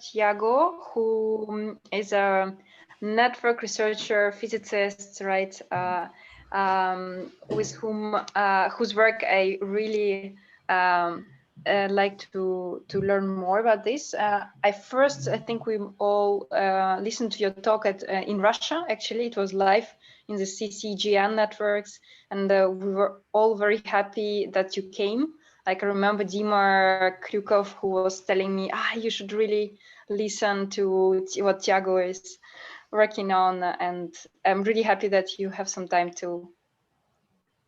Tiago, who is a network researcher, physicist, right? With whom whose work I really like to learn more about this. I think we all listened to your talk in Russia. Actually, it was live in the CCGN networks, and we were all very happy that you came. Like I remember Dimar Kryukov, who was telling me, you should really listen to what Tiago is working on, and I'm really happy that you have some time to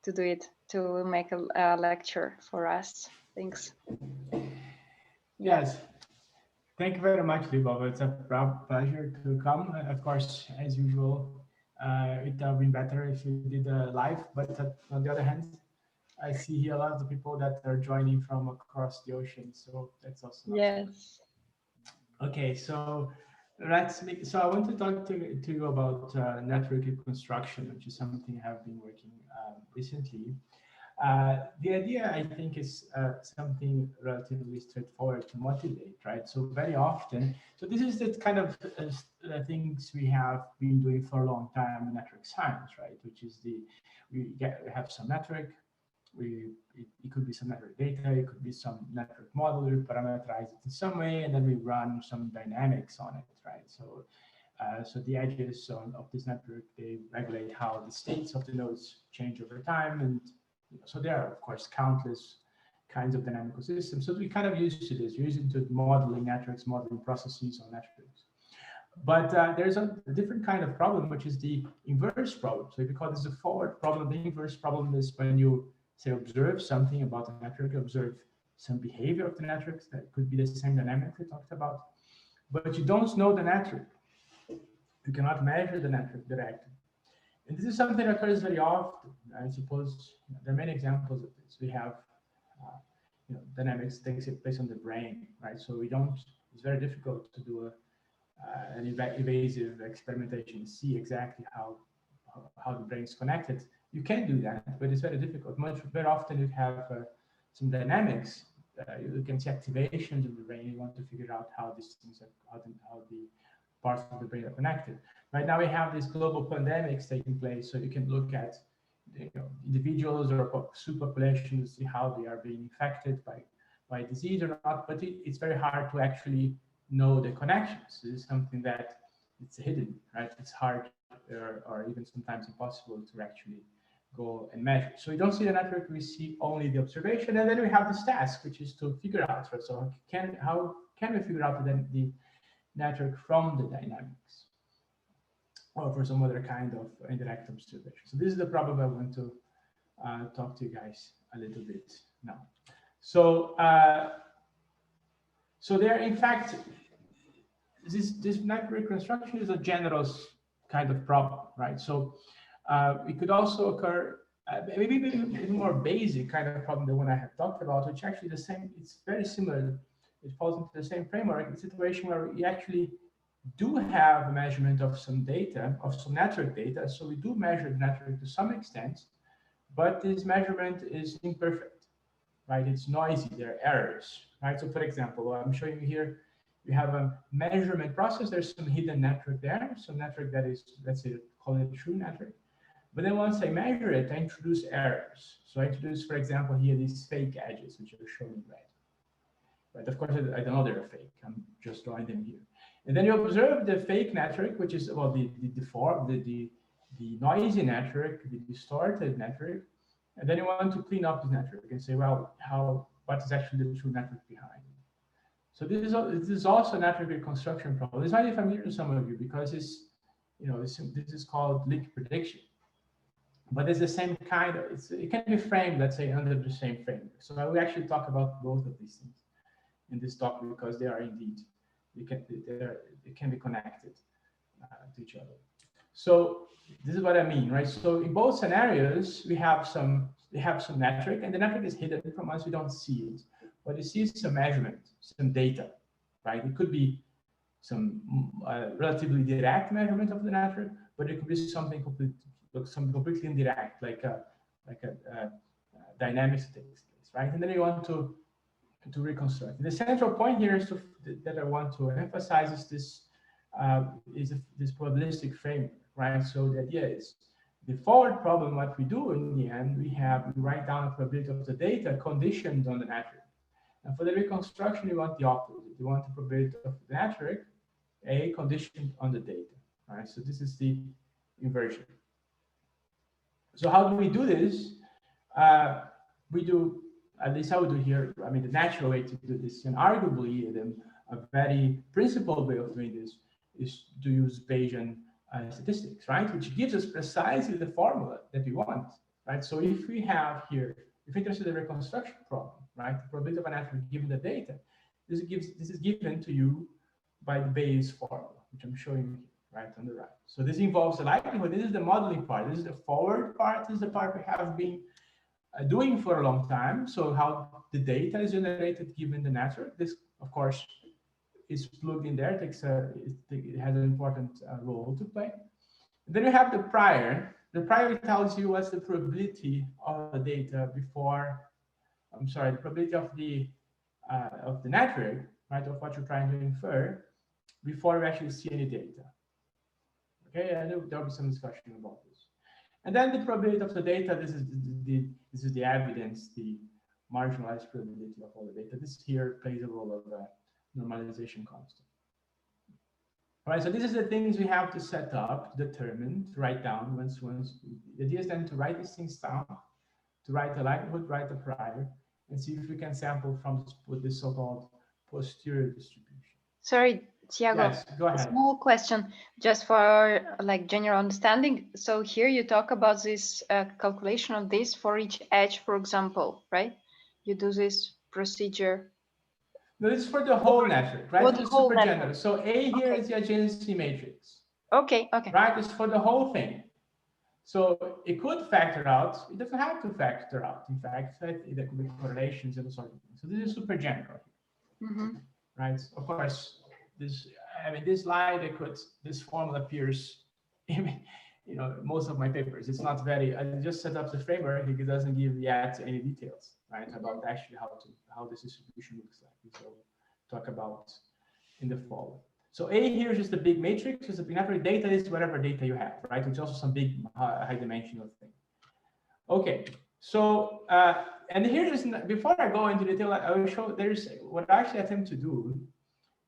do it, to make a lecture for us. Thanks. Yes. Thank you very much, Lyubov. It's a pleasure to come. Of course, as usual, it would have been better if you did live, but on the other hand, I see here a lot of the people that are joining from across the ocean, so that's also yes. Okay, so so I want to talk to you about network reconstruction, which is something I have been working recently. The idea, I think, is something relatively straightforward to motivate, right? So very often, so this is the kind of things we have been doing for a long time in network science, right? Which is we have some network, it could be some network data, it could be some network model, we parameterize it in some way, and then we run some dynamics on it, right? So, so the edges of this network, they regulate how the states of the nodes change over time, and so there are, of course, countless kinds of dynamical systems. So we kind of used to this, using to modeling networks, modeling processes on networks. But there's a different kind of problem, which is the inverse problem. So we call this a forward problem. The inverse problem is when you say observe something about the network, observe some behavior of the networks that could be the same dynamic we talked about, but you don't know the network. You cannot measure the network directly. And this is something that occurs very often. I suppose there are many examples of this. We have dynamics takes place on the brain, right? So we don't, it's very difficult to do an evasive experimentation, see exactly how the brain is connected. You can do that, but it's very difficult. Very often you have some dynamics. You can see activations of the brain. You want to figure out how these things are, how the parts of the brain are connected. Right now we have these global pandemics taking place, so you can look at individuals or superpopulations, see how they are being infected by disease or not. But it's very hard to actually know the connections. This is something that it's hidden, right? It's hard or even sometimes impossible to actually go and measure. So we don't see the network, we see only the observation, and then we have this task, which is to figure out. So how can we figure out the network from the dynamics, or for some other kind of indirect observation? So this is the problem I want to talk to you guys a little bit now. So so there, in fact, this network reconstruction is a generous kind of problem, right? So it could also occur, maybe a more basic kind of problem than one I have talked about, which actually the same, it's very similar. It falls into the same framework, the situation where we actually do have a measurement of some data, of some network data. So we do measure the network to some extent, but this measurement is imperfect, right? It's noisy, there are errors, right? So for example, I'm showing you here, we have a measurement process. There's some hidden network there, some network that is, let's say, call it a true network. But then once I measure it, I introduce errors. So I introduce, for example, here these fake edges, which are shown in red. Right? Of course, I don't know they're fake. I'm just drawing them here. And then you observe the fake network, which is well, the noisy network, the distorted network. And then you want to clean up this network and say, well, what is actually the true network behind it? So this is also a network reconstruction problem. It's highly familiar to some of you because it's, this is called leak prediction. But it's the same kind of, it can be framed, let's say, under the same framework. So we actually talk about both of these things in this talk because they are indeed, they can be connected to each other. So this is what I mean, right? So in both scenarios, we have some network, and the network is hidden from us. We don't see it, but you see some measurement, some data, right? It could be some relatively direct measurement of the network, but it could be something completely indirect, like a dynamics that takes place, right? And then you want to to reconstruct. The central point here is that I want to emphasize is this probabilistic framework, right? So the idea is the forward problem. What we do in the end, we write down a probability of the data conditioned on the network. And for the reconstruction, we want the opposite. We want the probability of the network A conditioned on the data, right? So this is the inversion. So how do we do this? We do, at least I would do here, I mean, the natural way to do this, and arguably a very principled way of doing this is to use Bayesian statistics, right? Which gives us precisely the formula that we want, right? So if we have here, if we consider the reconstruction problem, right? The probability of a network given the data, this is given to you by the Bayes formula, which I'm showing you here, right on the right. So this involves the likelihood. This is the modeling part. This is the forward part. This is the part we have been doing for a long time. So how the data is generated given the network. This, of course, is plugged in there. It has an important role to play. And then you have the prior. The prior tells you what's the probability of the data before. I'm sorry, the probability of the network, right, of what you're trying to infer before you actually see any data. Okay, and there'll be some discussion about this. And then the probability of the data. This is the evidence, the marginalized probability of all the data. This here plays a role of a normalization constant. All right, so this is the things we have to set up, determine, to write down. Once the idea is then to write these things down, to write the likelihood, write the prior, and see if we can sample from this so-called posterior distribution. Sorry, Tiago, yes, go ahead. A small question just for like general understanding. So here you talk about this calculation of this for each edge, for example, right? You do this procedure. No, this is for the whole network, right? This is super general. So A here is the adjacency matrix. Okay, okay. Right, it's for the whole thing. So it could factor out. It doesn't have to factor out. In fact, there could be correlations and sort of thing. So this is super general, right? Of course, this slide this formula appears in most of my papers. It's not very. I just set up the framework. It doesn't give yet any details, right, about actually how this distribution looks like. So we'll talk about in the fall. So A here is just a big matrix. It's a big network. Data is whatever data you have, right? Which is also some big high dimensional thing. Okay, so and here is, before I go into detail, I will show there's what I actually attempt to do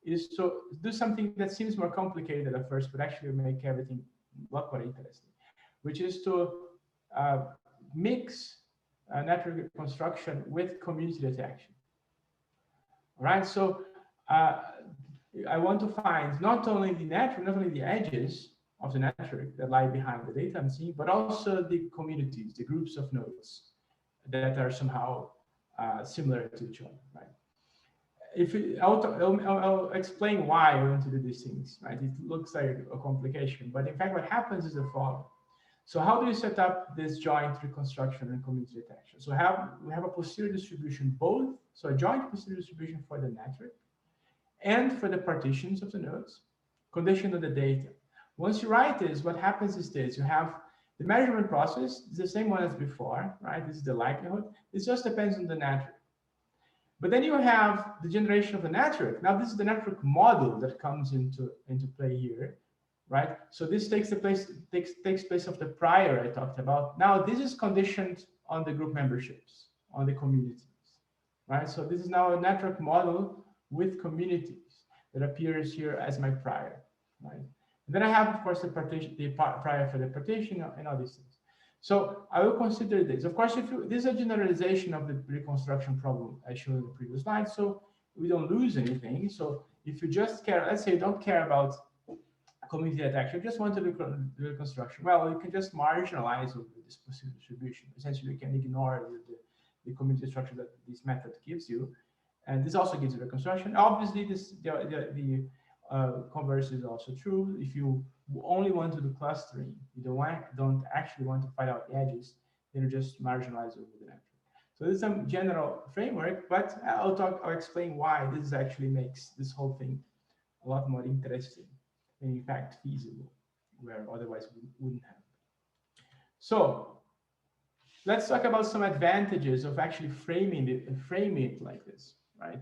is to do something that seems more complicated at first, but actually make everything a lot more interesting, which is to mix network reconstruction with community detection. All right, so I want to find not only the network, not only the edges of the network that lie behind the data I'm seeing, but also the communities, the groups of nodes that are somehow similar to each other, right? I'll explain why I want to do these things, right? It looks like a complication, but in fact, what happens is the following. So how do you set up this joint reconstruction and community detection? So we have a posterior distribution both, so a joint posterior distribution for the network and for the partitions of the nodes, conditioned on the data. Once you write this, what happens is this: you have the measurement process, it's the same one as before, right? This is the likelihood. It just depends on the network. But then you have the generation of the network. Now this is the network model that comes into play here, right? So this takes place of the prior I talked about. Now this is conditioned on the group memberships, on the communities, right? So this is now a network model with communities that appears here as my prior, right? And then I have, of course, the prior for the partition and all these things. So I will consider this. Of course, this is a generalization of the reconstruction problem I showed in the previous slide, so we don't lose anything. So if you just care, let's say you don't care about community detection, you just want to do reconstruction. Well, you can just marginalize over this possible distribution. Essentially, you can ignore the community structure that this method gives you. And this also gives you reconstruction. Obviously, the converse is also true. If you only want to do clustering, you don't actually want to find out the edges, then you just marginalize over the network. So this is some general framework, but I'll explain why this actually makes this whole thing a lot more interesting and in fact feasible, where otherwise we wouldn't have. So let's talk about some advantages of actually framing it like this. right?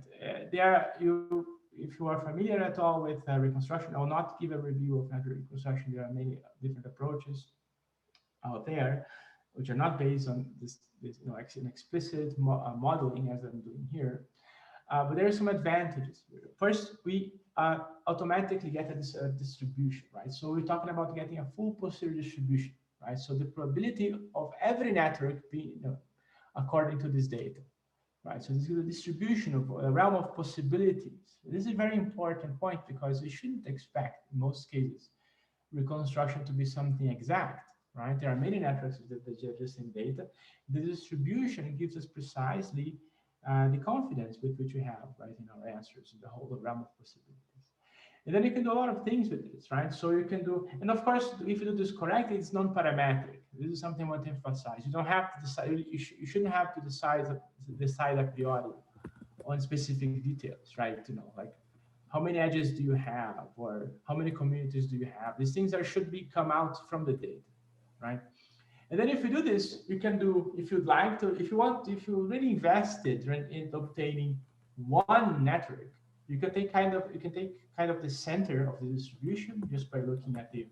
If you are familiar at all with reconstruction, I will not give a review of network reconstruction. There are many different approaches out there, which are not based on this an explicit modeling as I'm doing here. But there are some advantages here. First, we automatically get a distribution, right? So we're talking about getting a full posterior distribution, right? So the probability of every network being according to this data, right? So this is a distribution of a realm of possibilities. This is a very important point because we shouldn't expect, in most cases, reconstruction to be something exact, right? There are many networks that are just in data. The distribution gives us precisely the confidence with which we have, right, in our answers, in the whole realm of possibilities. And then you can do a lot of things with this, right? So you can do, and of course, if you do this correctly, it's non-parametric. This is something I want to emphasize. You don't have to decide, you shouldn't have to decide a priori on specific details, right? Like how many edges do you have, or how many communities do you have? These things should come out from the data, right? And then if you do this, you can do, if you'd like to, if you really invested in obtaining one network, you can take kind of the center of the distribution just by looking at the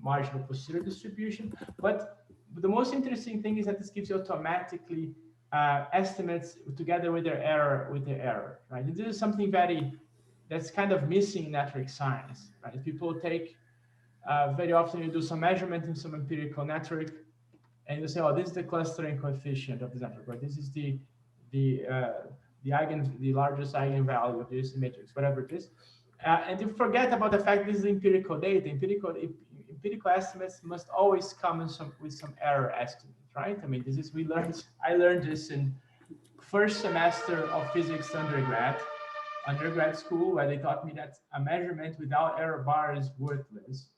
marginal posterior distribution. But the most interesting thing is that this gives you automatically estimates together with their error, right? And this is something that's kind of missing in network science, right? People take very often you do some measurement in some empirical network, and you say, "Oh, this is the clustering coefficient of this network, or this is the largest eigenvalue of this matrix, whatever it is," and you forget about the fact this is empirical data. Empirical estimates must always come with some error estimate, right? I mean, I learned this in first semester of physics undergrad school, where they taught me that a measurement without error bar is worthless.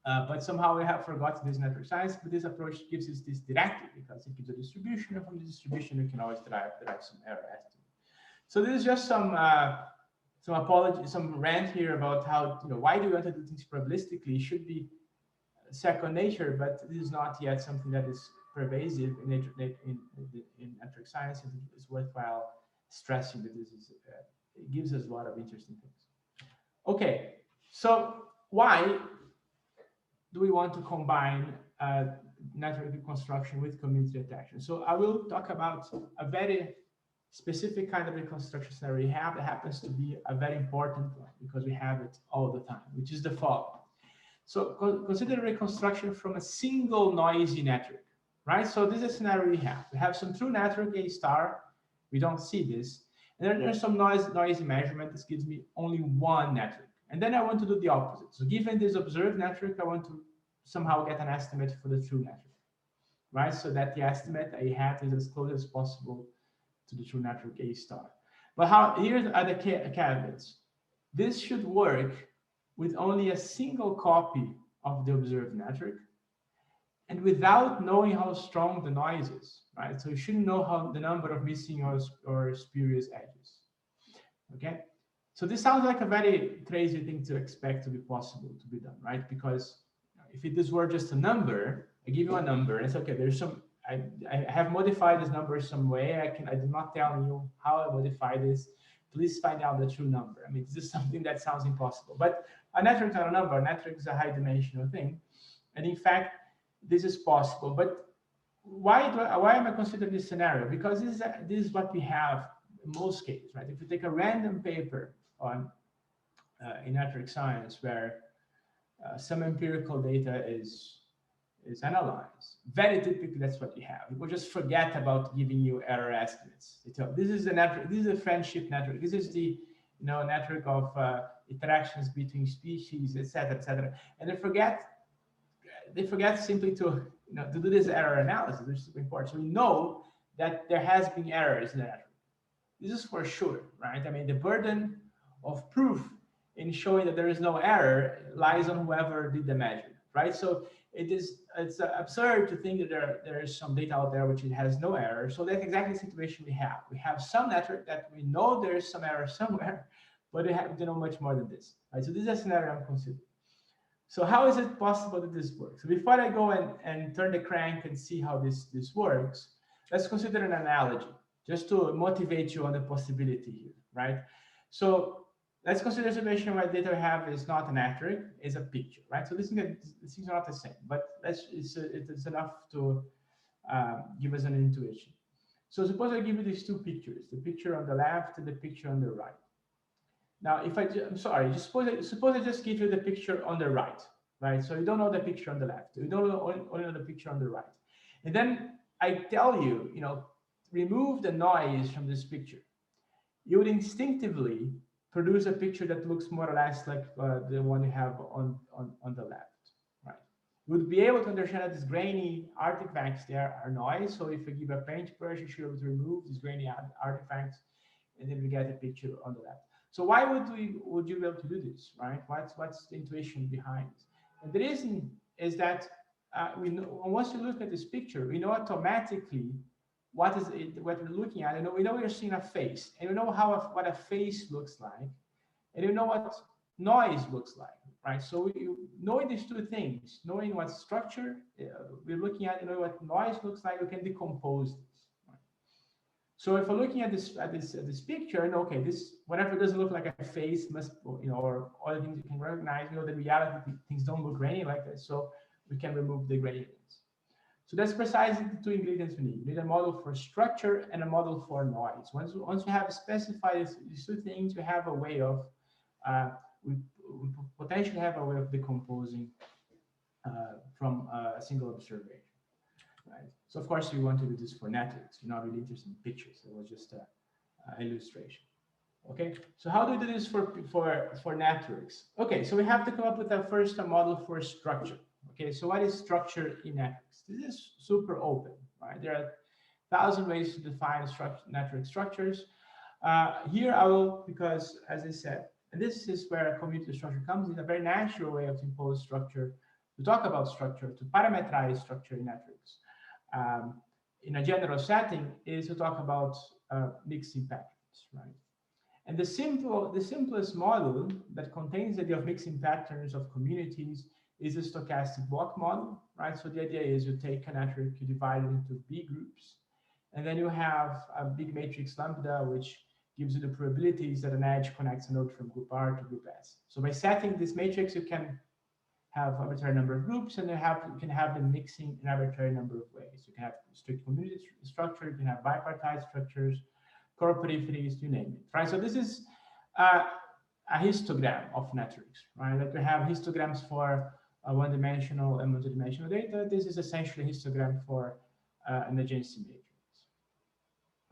But somehow we have forgotten this network science, but this approach gives us this directly because it gives a distribution, and from the distribution you can always derive some error estimate. So this is just some rant here about how, why do we want to do things probabilistically? It should be second nature, but this is not yet something that is pervasive in network science. And it's worthwhile stressing that this is it gives us a lot of interesting things. Okay, so why do we want to combine network reconstruction with community detection? So I will talk about a very specific kind of reconstruction scenario we have that happens to be a very important one because we have it all the time, which is the following. So consider reconstruction from a single noisy network, right? So this is a scenario we have. We have some true network A star. We don't see this. And then there's some noisy measurement. This gives me only one network. And then I want to do the opposite. So given this observed network, I want to somehow get an estimate for the true network, right? So that the estimate I have is as close as possible to the true network A star. But here are the caveats. This should work with only a single copy of the observed network and without knowing how strong the noise is, right? So you shouldn't know how the number of missing or spurious edges, okay? So this sounds like a very crazy thing to expect to be possible to be done, right? Because if this were just a number, I give you a number, and it's okay. There's some I have modified this number some way. I do not tell you how I modify this. Please find out the true number. I mean, this is something that sounds impossible. But a network is not a number. A network is a high-dimensional thing, and in fact, this is possible. But why am I considering this scenario? Because this is what we have in most cases, right? If you take a random paper on in network science where some empirical data is analyzed, very typically that's what you have. People just forget about giving you error estimates. This is a network. This is a friendship network. This is the network of interactions between species, etc., and they forget simply to to do this error analysis, which is important. So we know that there has been errors in the network. This is for sure, right? I mean, the burden of proof in showing that there is no error lies on whoever did the measurement, right? So it's absurd to think that there is some data out there which it has no error. So that's exactly the situation we have. We have some network that we know there is some error somewhere, but we have to know much more than this, right? So this is a scenario I'm considering. So how is it possible that this works? So before I go and turn the crank and see how this works, let's consider an analogy. just to motivate you on the possibility here, right? So let's consider a situation where data we have is not an metric, is a picture, right? So this is not the same, but it's enough to give us an intuition. So suppose I give you these two pictures, the picture on the left and the picture on the right. Now, if I'm sorry, just suppose I just give you the picture on the right, right? So you don't know the picture on the left. You don't know, only know the picture on the right. And then I tell you, remove the noise from this picture. You would instinctively produce a picture that looks more or less like the one you have on the left, right? You would be able to understand that these grainy artifacts there are noise. So if I give a paintbrush, you should be able to remove these grainy artifacts, and then we get a picture on the left. So why would you be able to do this, right? What's the intuition behind this? And the reason is that we know, once you look at this picture, we know automatically what we're looking at. We know we're seeing a face, and we know what a face looks like, and we know what noise looks like, right? So knowing these two things, knowing what structure we're looking at, and knowing what noise looks like, we can decompose this. Right? So if we're looking at this picture, and okay, this whatever doesn't look like a face must, or other things you can recognize, the reality things don't look grainy like this, so we can remove the gradients. So that's precisely the two ingredients we need. We need a model for structure and a model for noise. Once we have specified these two things, we have a way of, we potentially have a way of decomposing from a single observation, right? So of course, we want to do this for networks. You're not really interested in pictures. It was just an illustration. Okay, so how do we do this for networks? Okay, so we have to come up with a model for structure. Okay, so what is structure in networks? This is super open, right? There are 1,000 ways to define network structures. Here I will, because as I said, and this is where community structure comes in, a very natural way of impose structure, to talk about structure, to parameterize structure in networks. In a general setting is to talk about mixing patterns, right? And the simplest model that contains the idea of mixing patterns of communities is a stochastic block model, right? So the idea is you take a network, you divide it into B groups, and then you have a big matrix lambda, which gives you the probabilities that an edge connects a node from group R to group S. So by setting this matrix, you can have an arbitrary number of groups, and you can have them mixing an arbitrary number of ways. You can have strict community structure, you can have bipartite structures, cooperativity, you name it, right? So this is a histogram of networks, right? Like we have histograms for one-dimensional and multi-dimensional data. This is essentially a histogram for an adjacency matrix.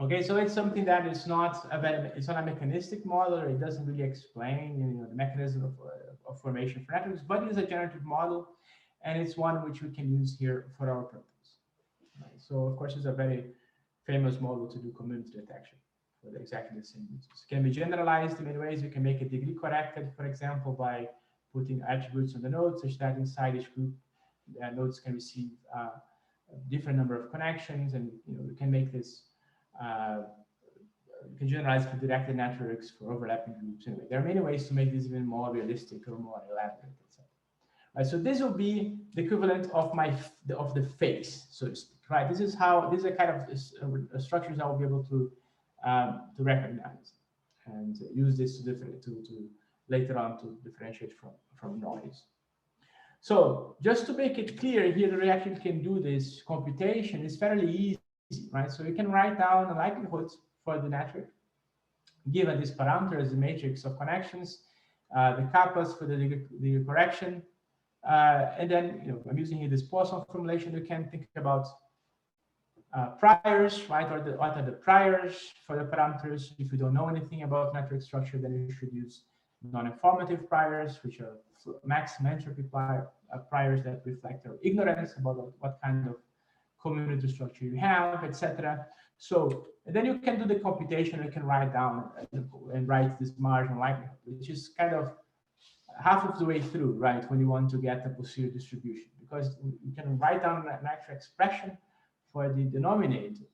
Okay, so it's something that is not a mechanistic model, or it doesn't really explain the mechanism of formation for networks, but it is a generative model, and it's one which we can use here for our purpose. Right? So of course, it's a very famous model to do community detection for exactly the same reasons. It can be generalized in many ways. You can make it degree corrected, for example, by putting attributes on the nodes, such that inside each group, nodes can receive a different number of connections, and we can make this. You can generalize for directed networks, for overlapping groups. Anyway, there are many ways to make this even more realistic or more elaborate, etc. Right, so this will be the equivalent of the face, so to speak. Right, these are kind of structures I will be able to recognize and use this to later on to differentiate from noise. So just to make it clear here, we actually can do this computation. It's fairly easy, right? So you can write down the likelihoods for the network, given these parameters, the matrix of connections, the kappas for the degree correction, and then I'm using here this Poisson formulation. You can think about priors, right? Or what are the priors for the parameters? If you don't know anything about network structure, then you should use non-informative priors, which are maximum entropy priors that reflect our ignorance about what kind of community structure you have, etc. So and then you can do the computation. You can write down and write this marginal likelihood, which is kind of half of the way through, right? When you want to get a posterior distribution, because you can write down an actual expression for the denominator,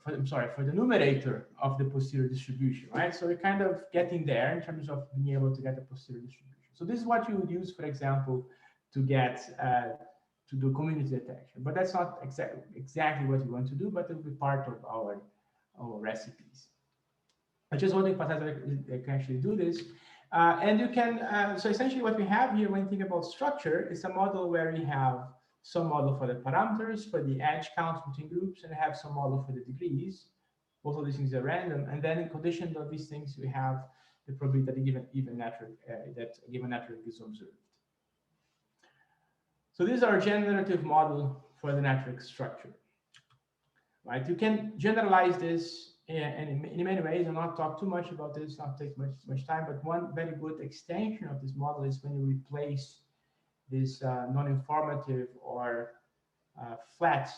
for the numerator of the posterior distribution, right? So we're kind of getting there in terms of being able to get a posterior distribution. So this is what you would use, for example, to get do community detection. But that's not exactly what we want to do, but it will be part of our recipes. I just want to emphasize that I can actually do this. And you can, so essentially what we have here when you think about structure is a model where we have some model for the parameters, for the edge counts between groups, and have some model for the degrees. Both of these things are random. And then in condition of these things, we have the probability that a given network is observed. So this is our generative model for the network structure. Right? You can generalize this in many ways. I'll not talk too much about this, not take much time, but one very good extension of this model is when you replace this non-informative or flat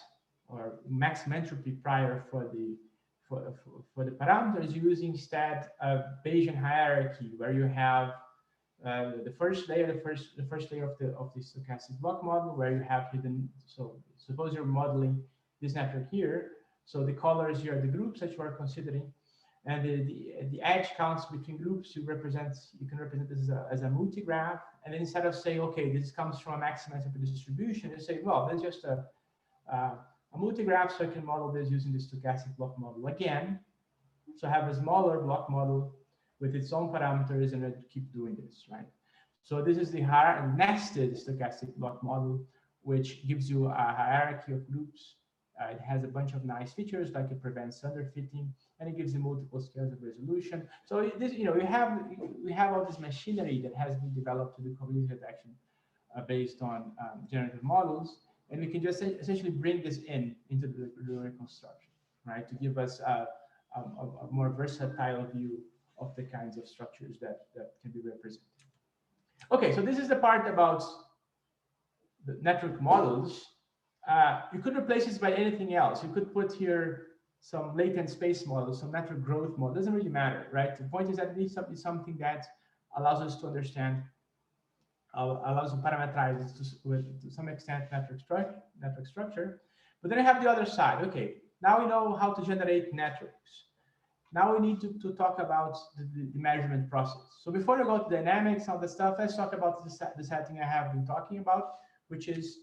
or maximum entropy prior for the parameters, using instead a Bayesian hierarchy where you have the first layer of the stochastic block model, where you have hidden. So suppose you're modeling this network here. So the colors here are the groups that you are considering, and the edge counts between groups you can represent this as a multigraph. And then instead of saying, okay, this comes from a maximum entropy distribution, you say, well, that's just a multigraph, so I can model this using the stochastic block model again. So I have a smaller block model with its own parameters, and I keep doing this, right? So this is the nested stochastic block model, which gives you a hierarchy of groups. It has a bunch of nice features, like it prevents underfitting, and it gives you multiple scales of resolution. So this, we have all this machinery that has been developed to do community detection based on generative models, and we can just essentially bring this into the reconstruction, right, to give us a more versatile view of the kinds of structures that can be represented. Okay, so this is the part about the network models. You could replace this by anything else. You could put here some latent space models, some network growth model. Doesn't really matter, right? The point is that it needs to be something that allows us to understand, allows to parameterize to some extent network structure. But then I have the other side. Okay, now we know how to generate networks. Now we need to talk about the measurement process. So before we go to dynamics, all the stuff, let's talk about the setting I have been talking about, which is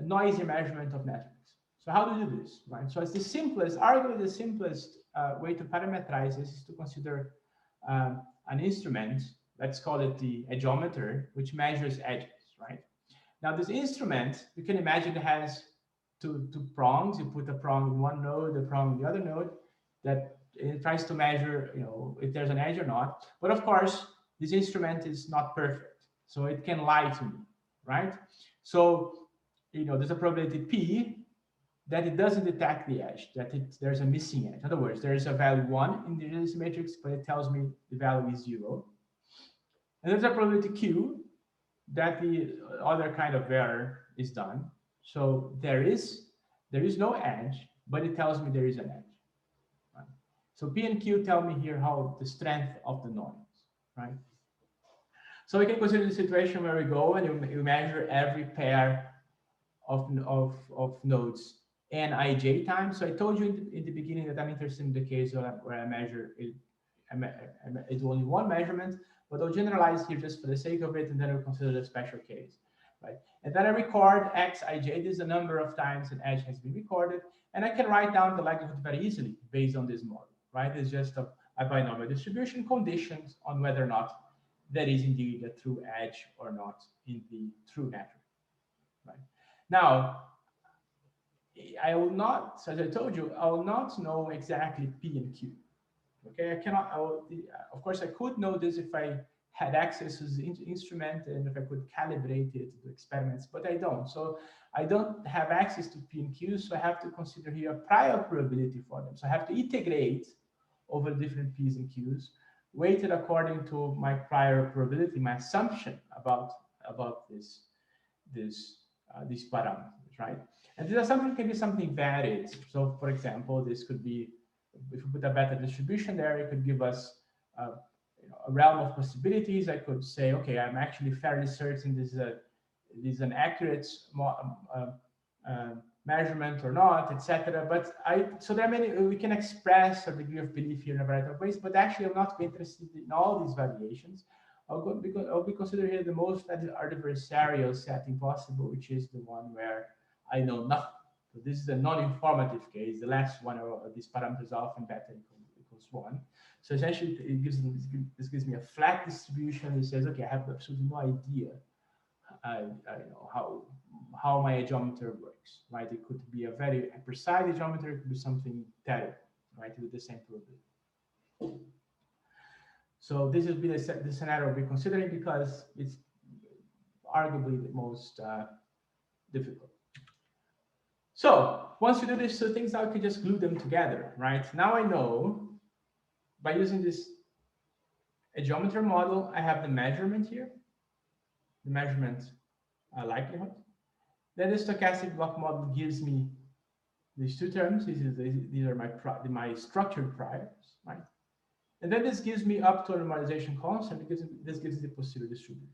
noisy measurement of networks. So how do you do this, right? So it's the simplest, arguably the simplest way to parameterize this is to consider an instrument, let's call it the edgeometer, which measures edges, right? Now this instrument, you can imagine it has two prongs. You put a prong in one node, a prong in the other node, that it tries to measure, if there's an edge or not. But of course, this instrument is not perfect, so it can lie to me, right? So there's a probability P that it doesn't detect the edge, that there's a missing edge. In other words, there's a value 1 in the resilience matrix, but it tells me the value is 0. And there's a probability Q that the other kind of error is done. So there is no edge, but it tells me there is an edge. Right? So P and Q tell me here how the strength of the noise, right? So we can consider the situation where we go and you measure every pair of nodes nij times. So I told you in the beginning that I'm interested in the case where I measure it. It's only one measurement, but I'll generalize here just for the sake of it, and then we'll consider the special case, right? And then I record xij. This is the number of times an edge has been recorded, and I can write down the likelihood very easily based on this model, right? It's just a binomial distribution conditions on whether or not there is indeed a true edge or not in the true network, right? Now, I will not, as I told you, I will not know exactly P and Q. Okay, I cannot. Of course, I could know this if I had access to the instrument and if I could calibrate it to experiments, but I don't. So I don't have access to P and Q, so I have to consider here a prior probability for them. So I have to integrate over different P's and Q's, weighted according to my prior probability, my assumption about these parameters, right? And this assumption can be something varied. So, for example, this could be, if we put a beta distribution there, it could give us a realm of possibilities. I could say, okay, I'm actually fairly certain this is an accurate measurement or not, etc. But so there are many, we can express a degree of belief here in a variety of ways, but actually I'm not interested in all these variations. I'll be considering here the most adversarial setting possible, which is the one where I know nothing. So this is a non-informative case. The last one of these parameters alpha and beta equals 1. So essentially, this gives me a flat distribution that says, okay, I have absolutely no idea how my geometry works, right? It could be a very precise geometry, it could be something terrible, right, with the same probability. So this would be the scenario we'll be considering because it's arguably the most difficult. So once you do this, so things now you can just glue them together, right? Now I know by using this a geometry model, I have the measurement here, the measurement likelihood. Then the stochastic block model gives me these two terms. These are my structured priors, right? And then this gives me up to a normalization constant because this gives me the posterior distribution.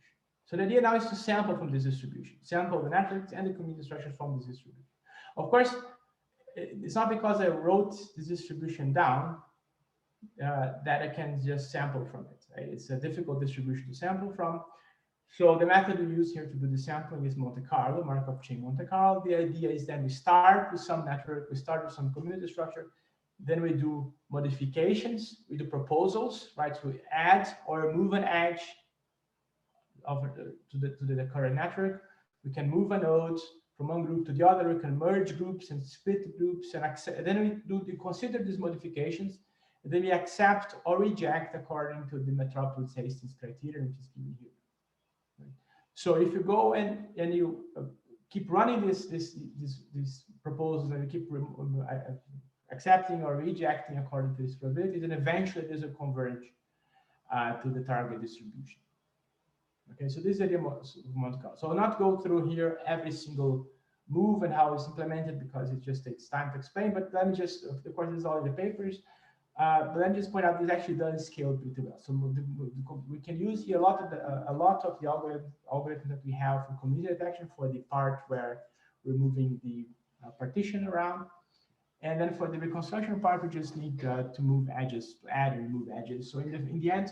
So the idea now is to sample from this distribution, sample the matrix and the community structure from this distribution. Of course, it's not because I wrote this distribution down that I can just sample from it. Right? It's a difficult distribution to sample from. So the method we use here to do the sampling is Monte Carlo, Markov chain Monte Carlo. The idea is that we start with some network, we start with some community structure, then we do modifications, we do proposals, right? So we add or remove an edge to the current network. We can move a node from one group to the other. We can merge groups and split groups, and then we consider these modifications, and then we accept or reject according to the Metropolis-Hastings criterion, which is given here. Right? So if you go and you keep running these proposals and you keep accepting or rejecting according to this probability, then eventually this will converge to the target distribution. Okay, so this is the Monte Carlo. So I'll not go through here every single move and how it's implemented because it just takes time to explain. But let me just, of course, this is all in the papers. But let me just point out this actually does scale pretty well. So we can use here a lot of the algorithm that we have for community detection for the part where we're moving the partition around. And then for the reconstruction part, we just need to move edges, to add and remove edges. So in the end,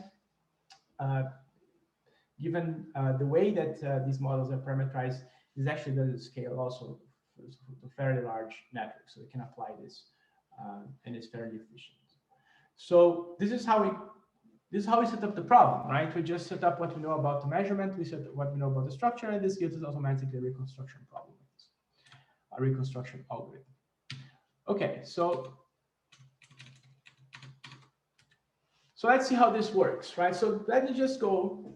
given the way that these models are parameterized, this actually does scale also to fairly large networks. So we can apply this, and it's fairly efficient. So this is how we set up the problem, right? We just set up what we know about the measurement, we set up what we know about the structure, and this gives us automatically a reconstruction problem, a reconstruction algorithm. Okay, so let's see how this works, right? So let me just go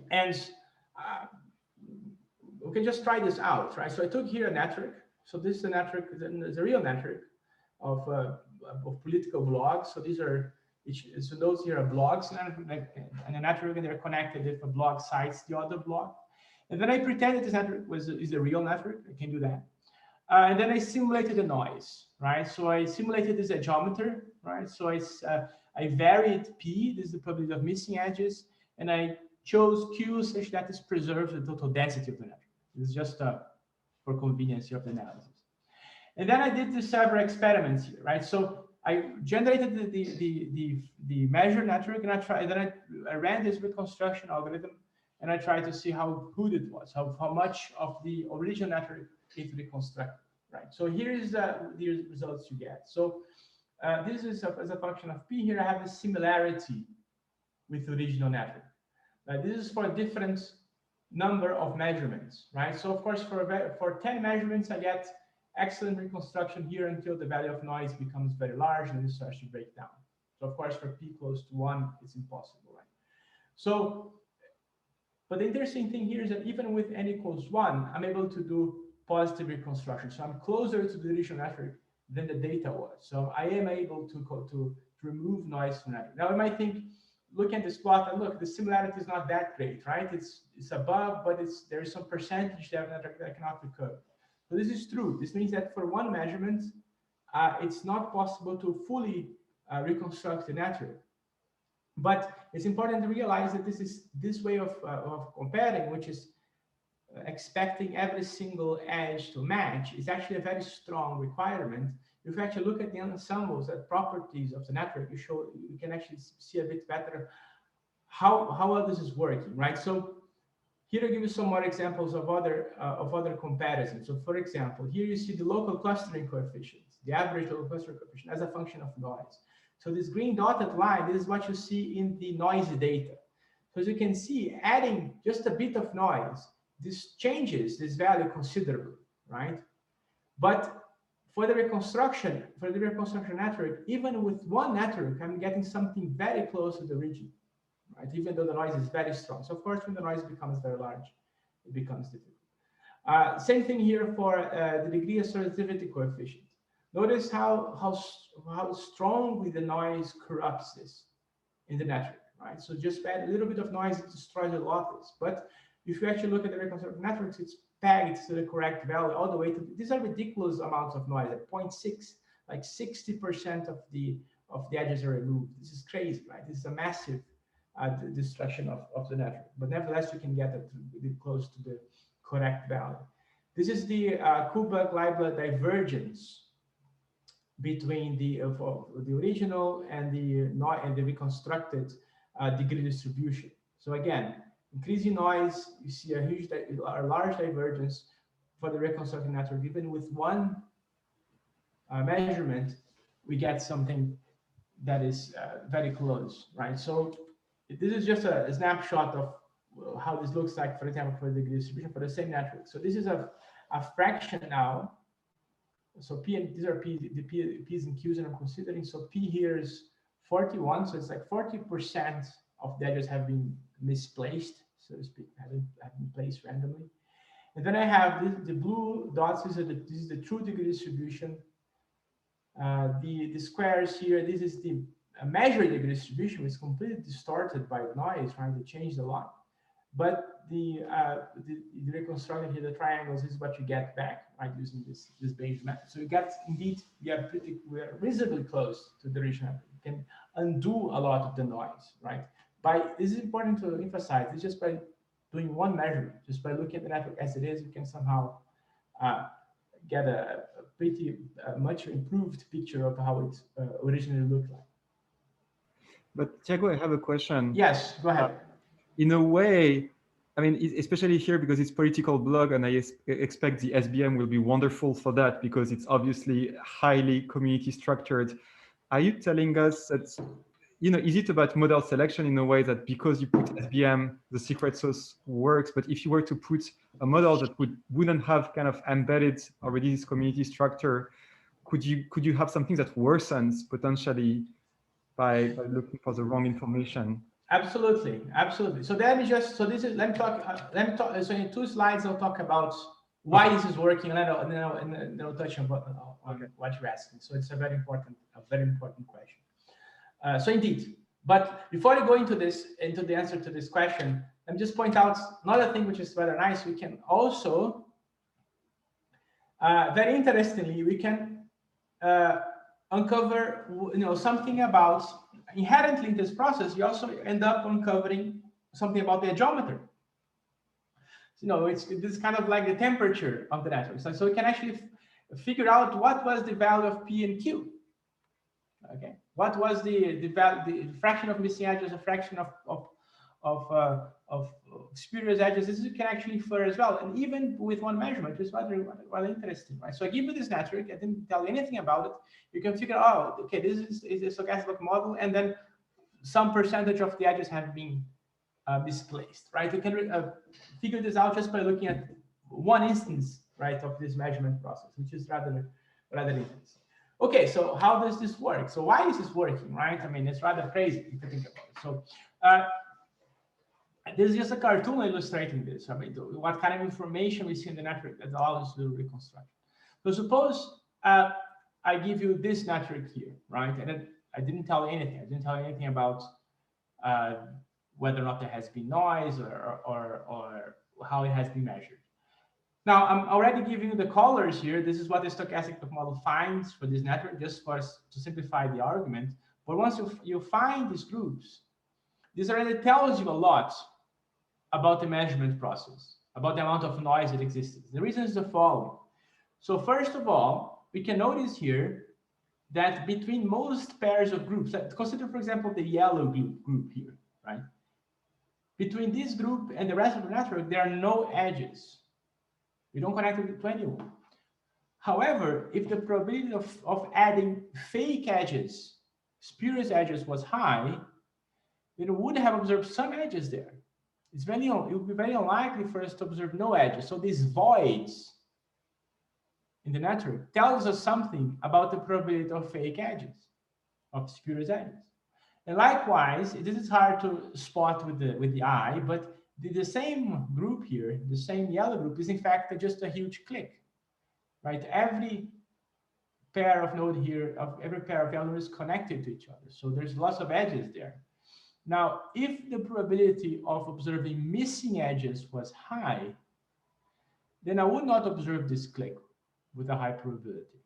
and we can just try this out, right? So I took here a network. So this is a network, it's a real network of political blogs. So these are, so those here are blogs and a network, and they're connected if a blog cites the other blog. And then I pretended this network is a real network. I can do that. And then I simulated the noise, right? So I simulated this geometry, right? So I varied P, this is the probability of missing edges, and I chose Q such that this preserves the total density of the network. This is just for convenience of the analysis. And then I did the several experiments here, right? So I generated the measured network, and I ran this reconstruction algorithm, and I tried to see how good it was, how much of the original network it reconstructed, right? So here is the results you get. So this is as a function of P here, I have a similarity with the original network. This is for a different number of measurements, right? So of course, for 10 measurements, I get excellent reconstruction here until the value of noise becomes very large and this starts to break down. So of course, for P close to 1, it's impossible, right? So, but the interesting thing here is that even with n equals 1, I'm able to do positive reconstruction. So I'm closer to the original network than the data was. So I am able to remove noise from that. Now you might think, look at this plot and look, the similarity is not that great, right? It's above, but there's some percentage that cannot recover. So this is true. This means that for one measurement, it's not possible to fully reconstruct the network. But it's important to realize that this way of comparing, which is expecting every single edge to match, is actually a very strong requirement. If you actually look at the ensembles, at properties of the network, you can actually see a bit better how well this is working, right? So here I give you some more examples of other comparisons. So for example, here you see the local clustering coefficient, the average local clustering coefficient as a function of noise. So this green dotted line, this is what you see in the noisy data. So as you can see, adding just a bit of noise, this changes this value considerably, right? But for the reconstruction network, even with one network, I'm getting something very close to the region, right? Even though the noise is very strong. So of course, when the noise becomes very large, it becomes difficult. Same thing here for the degree of sensitivity coefficient. Notice how strongly the noise corrupts this in the network, right? So just add a little bit of noise, it destroys a lot of this. But if you actually look at the reconstructed networks, it's pegged to the correct value all the way to, these are ridiculous amounts of noise, at 0.6, like 60% of the edges are removed. This is crazy, right? This is a massive destruction of the network. But nevertheless, you can get it close to the correct value. This is the Kullback-Leibler divergence between the original and the reconstructed degree distribution. So again, increasing noise, you see a large divergence for the reconstructed network. Even with one measurement, we get something that is very close, right? So this is just a snapshot of how this looks like, for example, for the degree distribution for the same network. So this is a fraction now. So P, and these are the P's and Q's that I'm considering. So P here is 41. So it's like 40% of the edges have been misplaced, so to speak, have been placed randomly. And then I have the blue dots. This is the true degree distribution. The squares here, this is the measured degree distribution, which is completely distorted by noise, trying to change a lot. But the reconstructed here, the triangles, is what you get back, right, using this Bayesian method. So you get, indeed, we're reasonably close to the original. You can undo a lot of the noise, right? This is important to emphasize. It's just by doing one measurement, just by looking at the network as it is, you can somehow get a pretty much improved picture of how it originally looked like. But Tiago, I have a question. Yes, go ahead. In a way, I mean, especially here because it's political blog, and I expect the SBM will be wonderful for that because it's obviously highly community structured. Are you telling us that, is it about model selection in a way that because you put SBM, the secret sauce works, but if you were to put a model that wouldn't have kind of embedded already this community structure, could you have something that worsens potentially by looking for the wrong information? Absolutely, absolutely. So let me talk. So in 2 slides, I'll talk about why this is working, and then I'll touch on what you're asking. So it's a very important question. So indeed, but before I go into the answer to this question, let me just point out another thing which is rather nice. We can also, very interestingly, we can uncover something about. Inherently in this process, you also end up uncovering something about the geometry. It's kind of like the temperature of the network. So we can actually figure out what was the value of P and Q. Okay, what was the fraction of missing edges, a fraction of spurious edges. This you can actually infer as well, and even with one measurement, it's rather interesting, right? So I give you this network, I didn't tell you anything about it. You can figure out, okay, this is a stochastic model, and then some percentage of the edges have been misplaced, right? You can figure this out just by looking at one instance, right, of this measurement process, which is rather interesting. Okay, so how does this work? So why is this working, right? I mean, it's rather crazy if you think about it. So this is just a cartoon illustrating this. I mean, what kind of information we see in the network that allows us to do reconstruction. So suppose I give you this network here, right? And I didn't tell you anything. I didn't tell you anything about whether or not there has been noise or how it has been measured. Now, I'm already giving you the colors here. This is what the stochastic model finds for this network, just for us to simplify the argument. But once you find these groups, this already tells you a lot about the measurement process, about the amount of noise that exists. The reason is the following. So first of all, we can notice here that between most pairs of groups, consider, for example, the yellow group here, right? between this group and the rest of the network, there are no edges. We don't connect it to anyone. However, if the probability of adding fake edges, spurious edges, was high, then we would have observed some edges there. It would be very unlikely for us to observe no edges. So these voids in the network tells us something about the probability of fake edges, of spurious edges. And likewise, this is hard to spot with the eye, but the same group here, the same yellow group, is in fact just a huge click, right? Every pair of node here, every pair of elements is connected to each other. So there's lots of edges there. Now, if the probability of observing missing edges was high, then I would not observe this click with a high probability.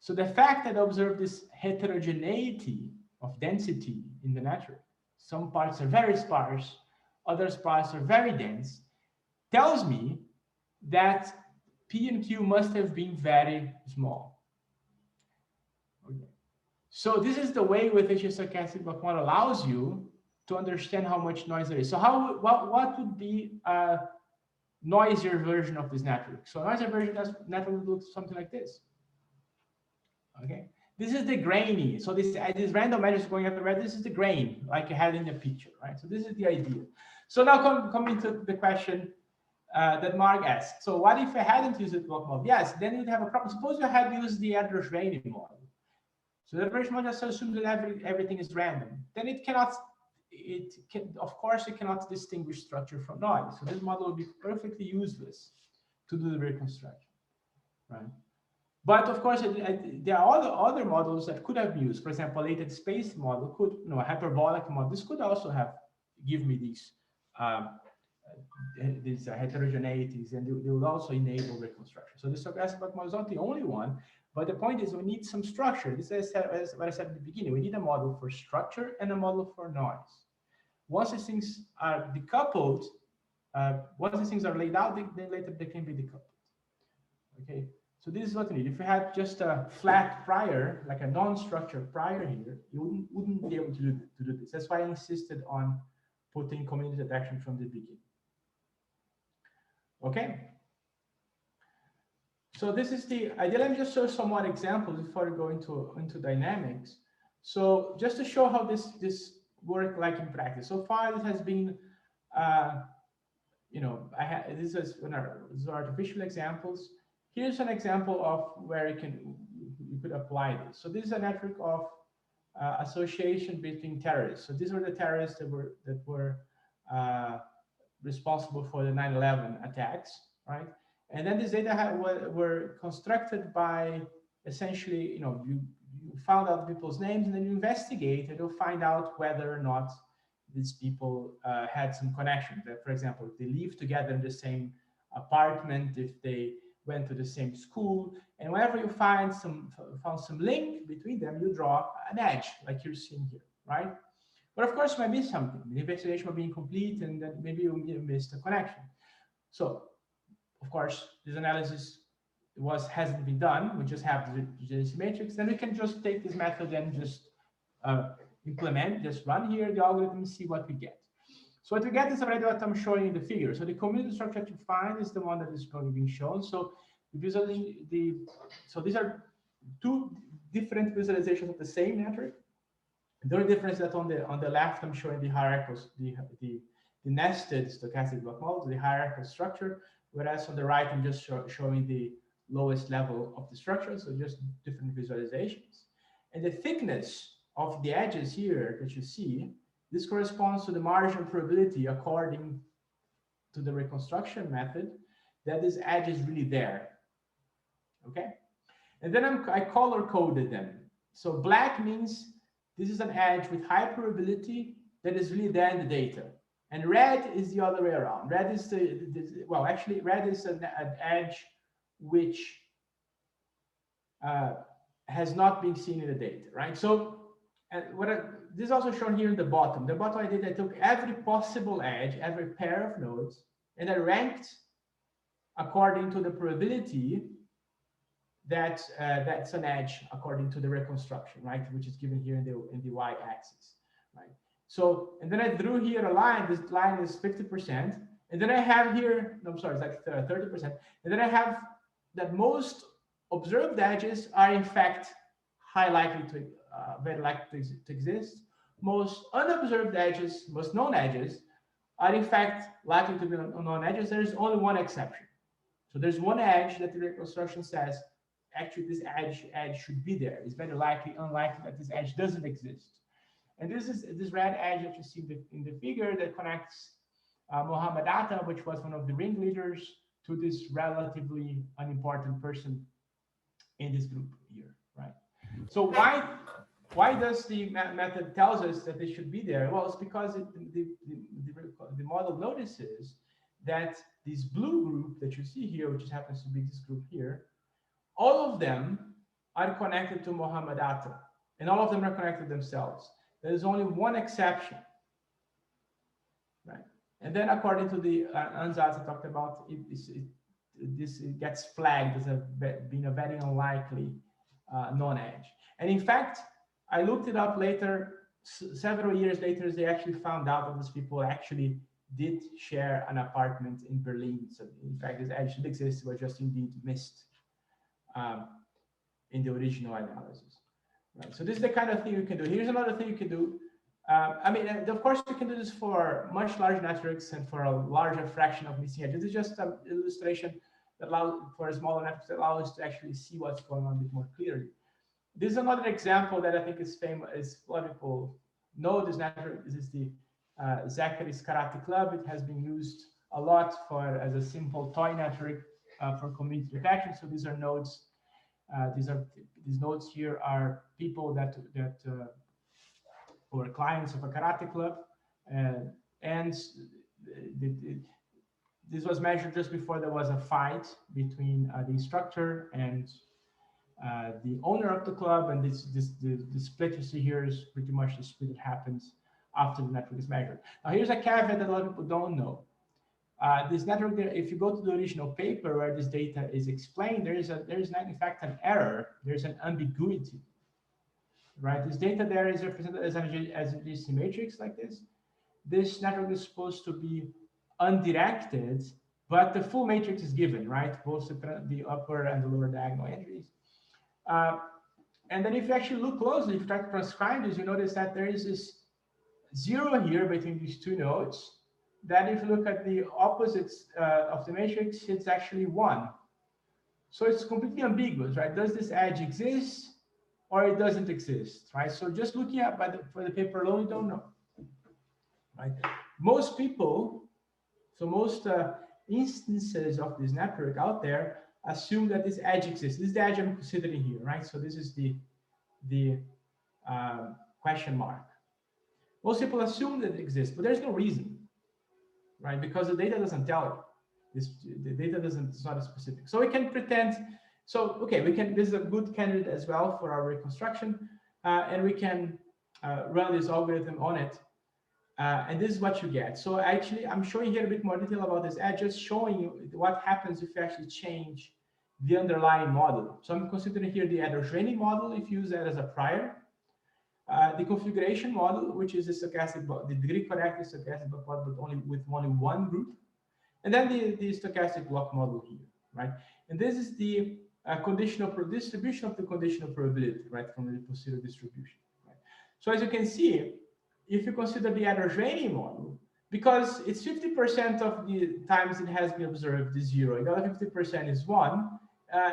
So the fact that I observe this heterogeneity of density in the network, some parts are very sparse, other parts are very dense, tells me that P and Q must have been very small. Okay. So this is the way with which a stochastic block model allows you to understand how much noise there is. So what would be a noisier version of this network? So a noisier version of this network would look something like this. Okay, this is the grainy. So this random edges going everywhere. This is the grain, like you had in the picture, right? So this is the idea. So now coming to the question that Mark asked. So what if I hadn't used the block model? Yes, then you'd have a problem. Suppose you had used the heterogeneity model. So the heterogeneity model just assumes that everything is random. Then of course, it cannot distinguish structure from noise. So this model would be perfectly useless to do the reconstruction, right? But of course, there are other models that could have been used. For example, a latent space model could, a hyperbolic model. This could also have give me these heterogeneities, and they will also enable reconstruction. So the stochastic block model is not the only one, but the point is we need some structure. This is what I said at the beginning. We need a model for structure and a model for noise. Once these things are decoupled, once these things are laid out, then later they can be decoupled. Okay. So this is what we need. If you had just a flat prior, like a non-structured prior here, you wouldn't be able to do this. That's why I insisted on putting community detection from the beginning. Okay. So this is the idea. Let me just show some more examples before we go into dynamics. So just to show how this works like in practice. So far, it has been, these are artificial examples. Here's an example of where you could apply this. So this is a network of association between terrorists. So these were the terrorists that were responsible for the 9/11 attacks, right? And then this data were constructed by essentially, you found out people's names and then you investigate and you'll find out whether or not these people had some connection. That, for example, if they live together in the same apartment, if they went to the same school, and whenever you found some link between them, you draw an edge like you're seeing here, right? But of course, you might miss something. The investigation might be incomplete, and then maybe you missed a connection. So, of course, this analysis hasn't been done. We just have the degeneracy matrix. Then we can just take this method and just just run here the algorithm and see what we get. So what we get is already what I'm showing in the figure. So the community structure to find is the one that is going to be shown. So so these are two different visualizations of the same network. The only difference is that on the left I'm showing the hierarchical, the nested stochastic block model, the hierarchical structure, whereas on the right I'm just showing the lowest level of the structure. So just different visualizations. And the thickness of the edges here that you see, this corresponds to the marginal probability according to the reconstruction method that this edge is really there. Okay, and then I color coded them. So black means this is an edge with high probability that is really there in the data, and red is the other way around. Red is red is an edge which has not been seen in the data, right? So this is also shown here in the bottom. The bottom I did, I took every possible edge, every pair of nodes, and I ranked according to the probability that that's an edge according to the reconstruction, right? Which is given here in the y-axis, right? So, and then I drew here a line. This line is 50%. And then I have here, no, I'm sorry, it's like 30%. And then I have that most observed edges are in fact high likely to, very likely to exist. Most unobserved edges, most known edges, are in fact likely to be known edges. There's only one exception. So there's one edge that the reconstruction says, actually this edge should be there. It's very likely, unlikely that this edge doesn't exist. And this is this red edge that you see in the figure that connects Mohammed Atta, which was one of the ringleaders, to this relatively unimportant person in this group here, right? So why does the method tells us that they should be there? Well, it's because the model notices that this blue group that you see here, which happens to be this group here, all of them are connected to Mohammed Atta, and all of them are connected themselves. There's only one exception, right? And then according to the ansatz I talked about, this gets flagged as being a very unlikely non-edge. And in fact, I looked it up later, several years later, they actually found out that these people actually did share an apartment in Berlin. So in fact, this edge did exist, was just indeed missed in the original analysis. Right. So this is the kind of thing you can do. Here's another thing you can do. I mean, of course, you can do this for much larger networks and for a larger fraction of missing edges. This is just an illustration that allows for a smaller network that allows us to actually see what's going on a bit more clearly. This is another example that I think is famous. A lot of people know this network. This is the ZACHARY'S Karate Club. It has been used a lot as a simple toy network for community detection. So these are nodes. These nodes here are people that were clients of a karate club, and this was measured just before there was a fight between the instructor and the owner of the club, and the split you see here is pretty much the split that happens after the network is measured. Now here's a caveat that a lot of people don't know. This network, if you go to the original paper where this data is explained, there is in fact an error. There's an ambiguity, right? This data there is represented as a GC matrix like this. This network is supposed to be undirected, but the full matrix is given, right? Both the upper and the lower diagonal entries. And then if you actually look closely, if you try to transcribe this, you notice that there is this 0 here between these two nodes. That if you look at the opposites of the matrix, it's actually 1. So it's completely ambiguous, right? Does this edge exist or it doesn't exist, right? So just looking at for the paper alone, you don't know, right? Most people, so most instances of this network out there assume that this edge exists. This is the edge I'm considering here, right? So this is the question mark. Most people assume that it exists, but there's no reason. Right, because the data doesn't tell you. The data it's not specific. So we can pretend. So okay, we can. This is a good candidate as well for our reconstruction, and we can run this algorithm on it, and this is what you get. So actually, I'm showing here a bit more detail about this edge, just showing you what happens if you actually change the underlying model. So I'm considering here the heterogeneity model if you use that as a prior. The configuration model, which is the stochastic, the degree correct stochastic block model, but with only one group, and then the stochastic block model here, right? And this is the conditional distribution of the conditional probability, right, from the posterior distribution. Right? So as you can see, if you consider the heterogeneity model, because it's 50% of the times it has been observed is 0, the other 50% is 1,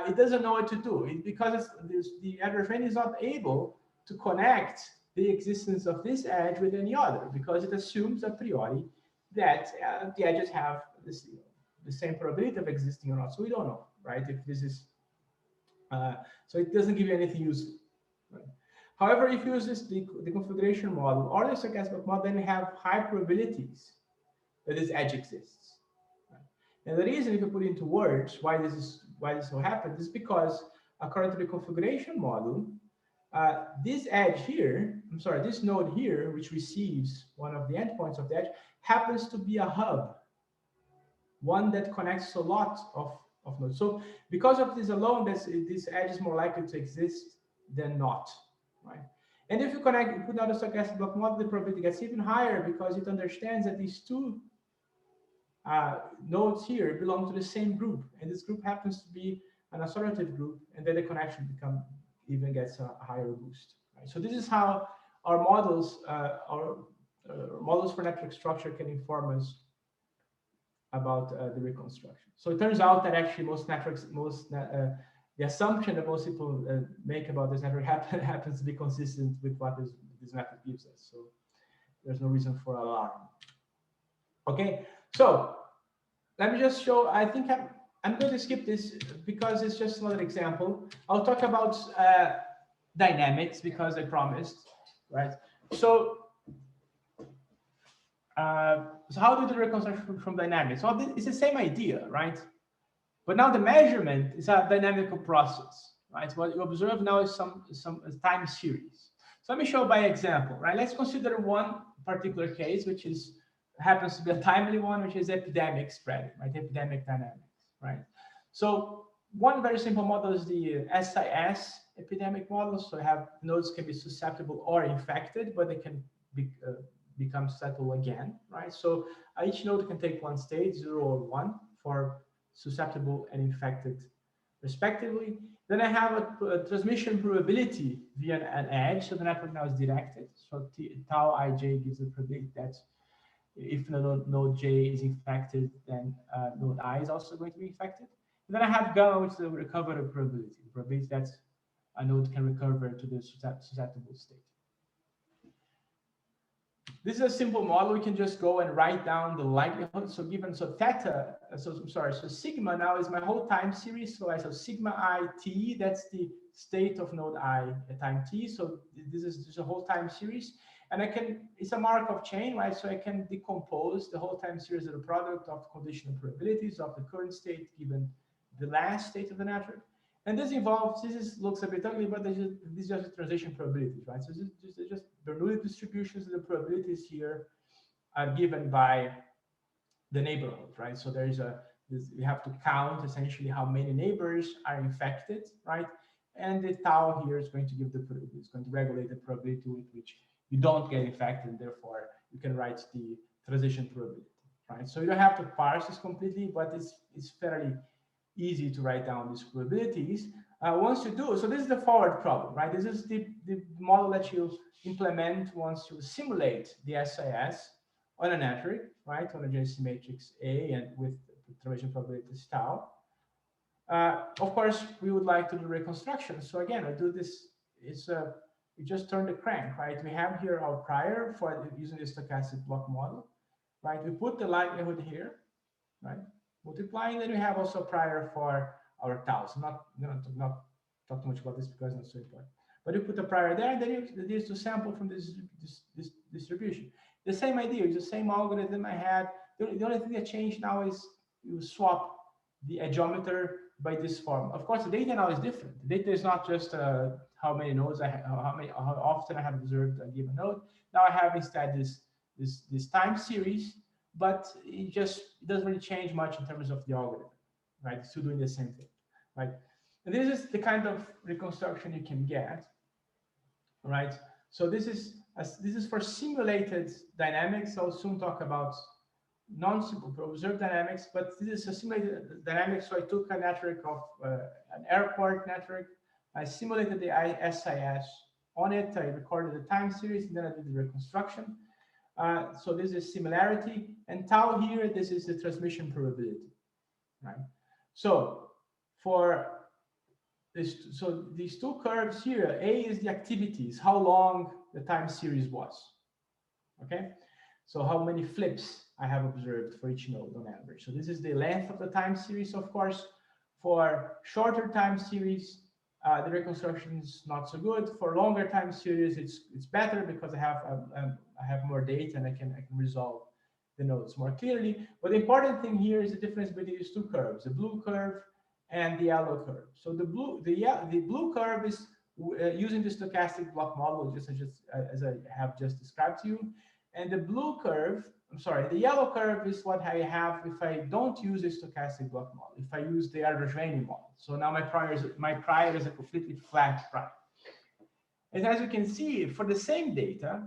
it doesn't know what to do. Because the heterogeneity is not able to connect the existence of this edge with any other, because it assumes a priori that the edges have the same probability of existing or not. So we don't know, right? If this is, so it doesn't give you anything useful. Right? However, if you use the configuration model or the stochastic model, then you have high probabilities that this edge exists. Right? And the reason, if you put it into words, why this will happen is because according to the configuration model, this edge here, this node here, which receives one of the endpoints of the edge, happens to be a hub, one that connects a lot of nodes. So because of this alone, this edge is more likely to exist than not, right? And if you connect, you put another stochastic block model, the probability gets even higher because it understands that these two nodes here belong to the same group, and this group happens to be an assortative group, and then the connection even gets a higher boost. Right? So this is how our models, models for network structure can inform us about the reconstruction. So it turns out that actually most networks, the assumption that most people make about this network happens to be consistent with what this method gives us. So there's no reason for alarm. Okay, so let me just show. I think I'm going to skip this because it's just another example. I'll talk about dynamics because I promised, right? So how do the reconstruction from dynamics? Well, it's the same idea, right? But now the measurement is a dynamical process, right? What you observe now is some time series. So let me show by example, right? Let's consider one particular case, which happens to be a timely one, which is epidemic spreading, right? Epidemic dynamics, right? So one very simple model is the SIS epidemic model. So nodes can be susceptible or infected, but they can become susceptible again, right? So each node can take one state, 0 or 1, for susceptible and infected respectively. Then I have a transmission probability via an edge. So the network now is directed. So tau ij gives a probability that if node j is infected, then node I is also going to be infected. And then I have gamma, which is the recovery probability that a node can recover to the susceptible state. This is a simple model. We can just go and write down the likelihood. So theta, so sigma now is my whole time series. So I have sigma I t, that's the state of node I at time t. So this is just a whole time series. And it's a Markov chain, right? So I can decompose the whole time series as a product of conditional probabilities of the current state given the last state of the network. And this looks a bit ugly, but this is just transition probabilities, right? So this is just Bernoulli distributions of the probabilities here are given by the neighborhood, right? So we have to count essentially how many neighbors are infected, right? And the tau here is going to give it's going to regulate the probability with which you don't get infected, and therefore you can write the transition probability, right? So you don't have to parse this completely, but it's fairly easy to write down these probabilities. Once you do, so this is the forward problem, right? This is the model that you implement once you simulate the SIS on a network, right? On a JC matrix A and with transition probabilities tau. Of course, we would like to do reconstruction. So again, I do this, we just turn the crank, right? We have here our prior for using the stochastic block model, right? We put the likelihood here, right? Multiplying, then we have also prior for our tau. So not talk too much about this because it's not so important. But you put the prior there, and then you use to sample from this distribution. The same idea, it's the same algorithm I had. The only thing that changed now is you swap the edgeometer by this form. Of course, the data now is different. The data is not just how many nodes I have, how often I have observed a given node. Now I have instead this time series, but it doesn't really change much in terms of the algorithm, right? It's still doing the same thing, right? And this is the kind of reconstruction you can get, right? So this is for simulated dynamics. I'll soon talk about observed dynamics, but this is a simulated dynamics. So I took a network of an airport network. I simulated the SIS on it. I recorded the time series, and then I did the reconstruction. So this is similarity, and tau here, this is the transmission probability, right? So these two curves here, A is the activities, how long the time series was, okay? So how many flips I have observed for each node on average. So this is the length of the time series, of course. For shorter time series, the reconstruction is not so good. For longer time series, it's better because I have more data and I can resolve the nodes more clearly. But the important thing here is the difference between these two curves, the blue curve and the yellow curve. So the blue curve is using the stochastic block model, just as I have just described to you. And the the yellow curve is what I have if I don't use the stochastic block model, if I use the Erdős-Rényi model. So now my prior is a completely flat prior. And as you can see, for the same data,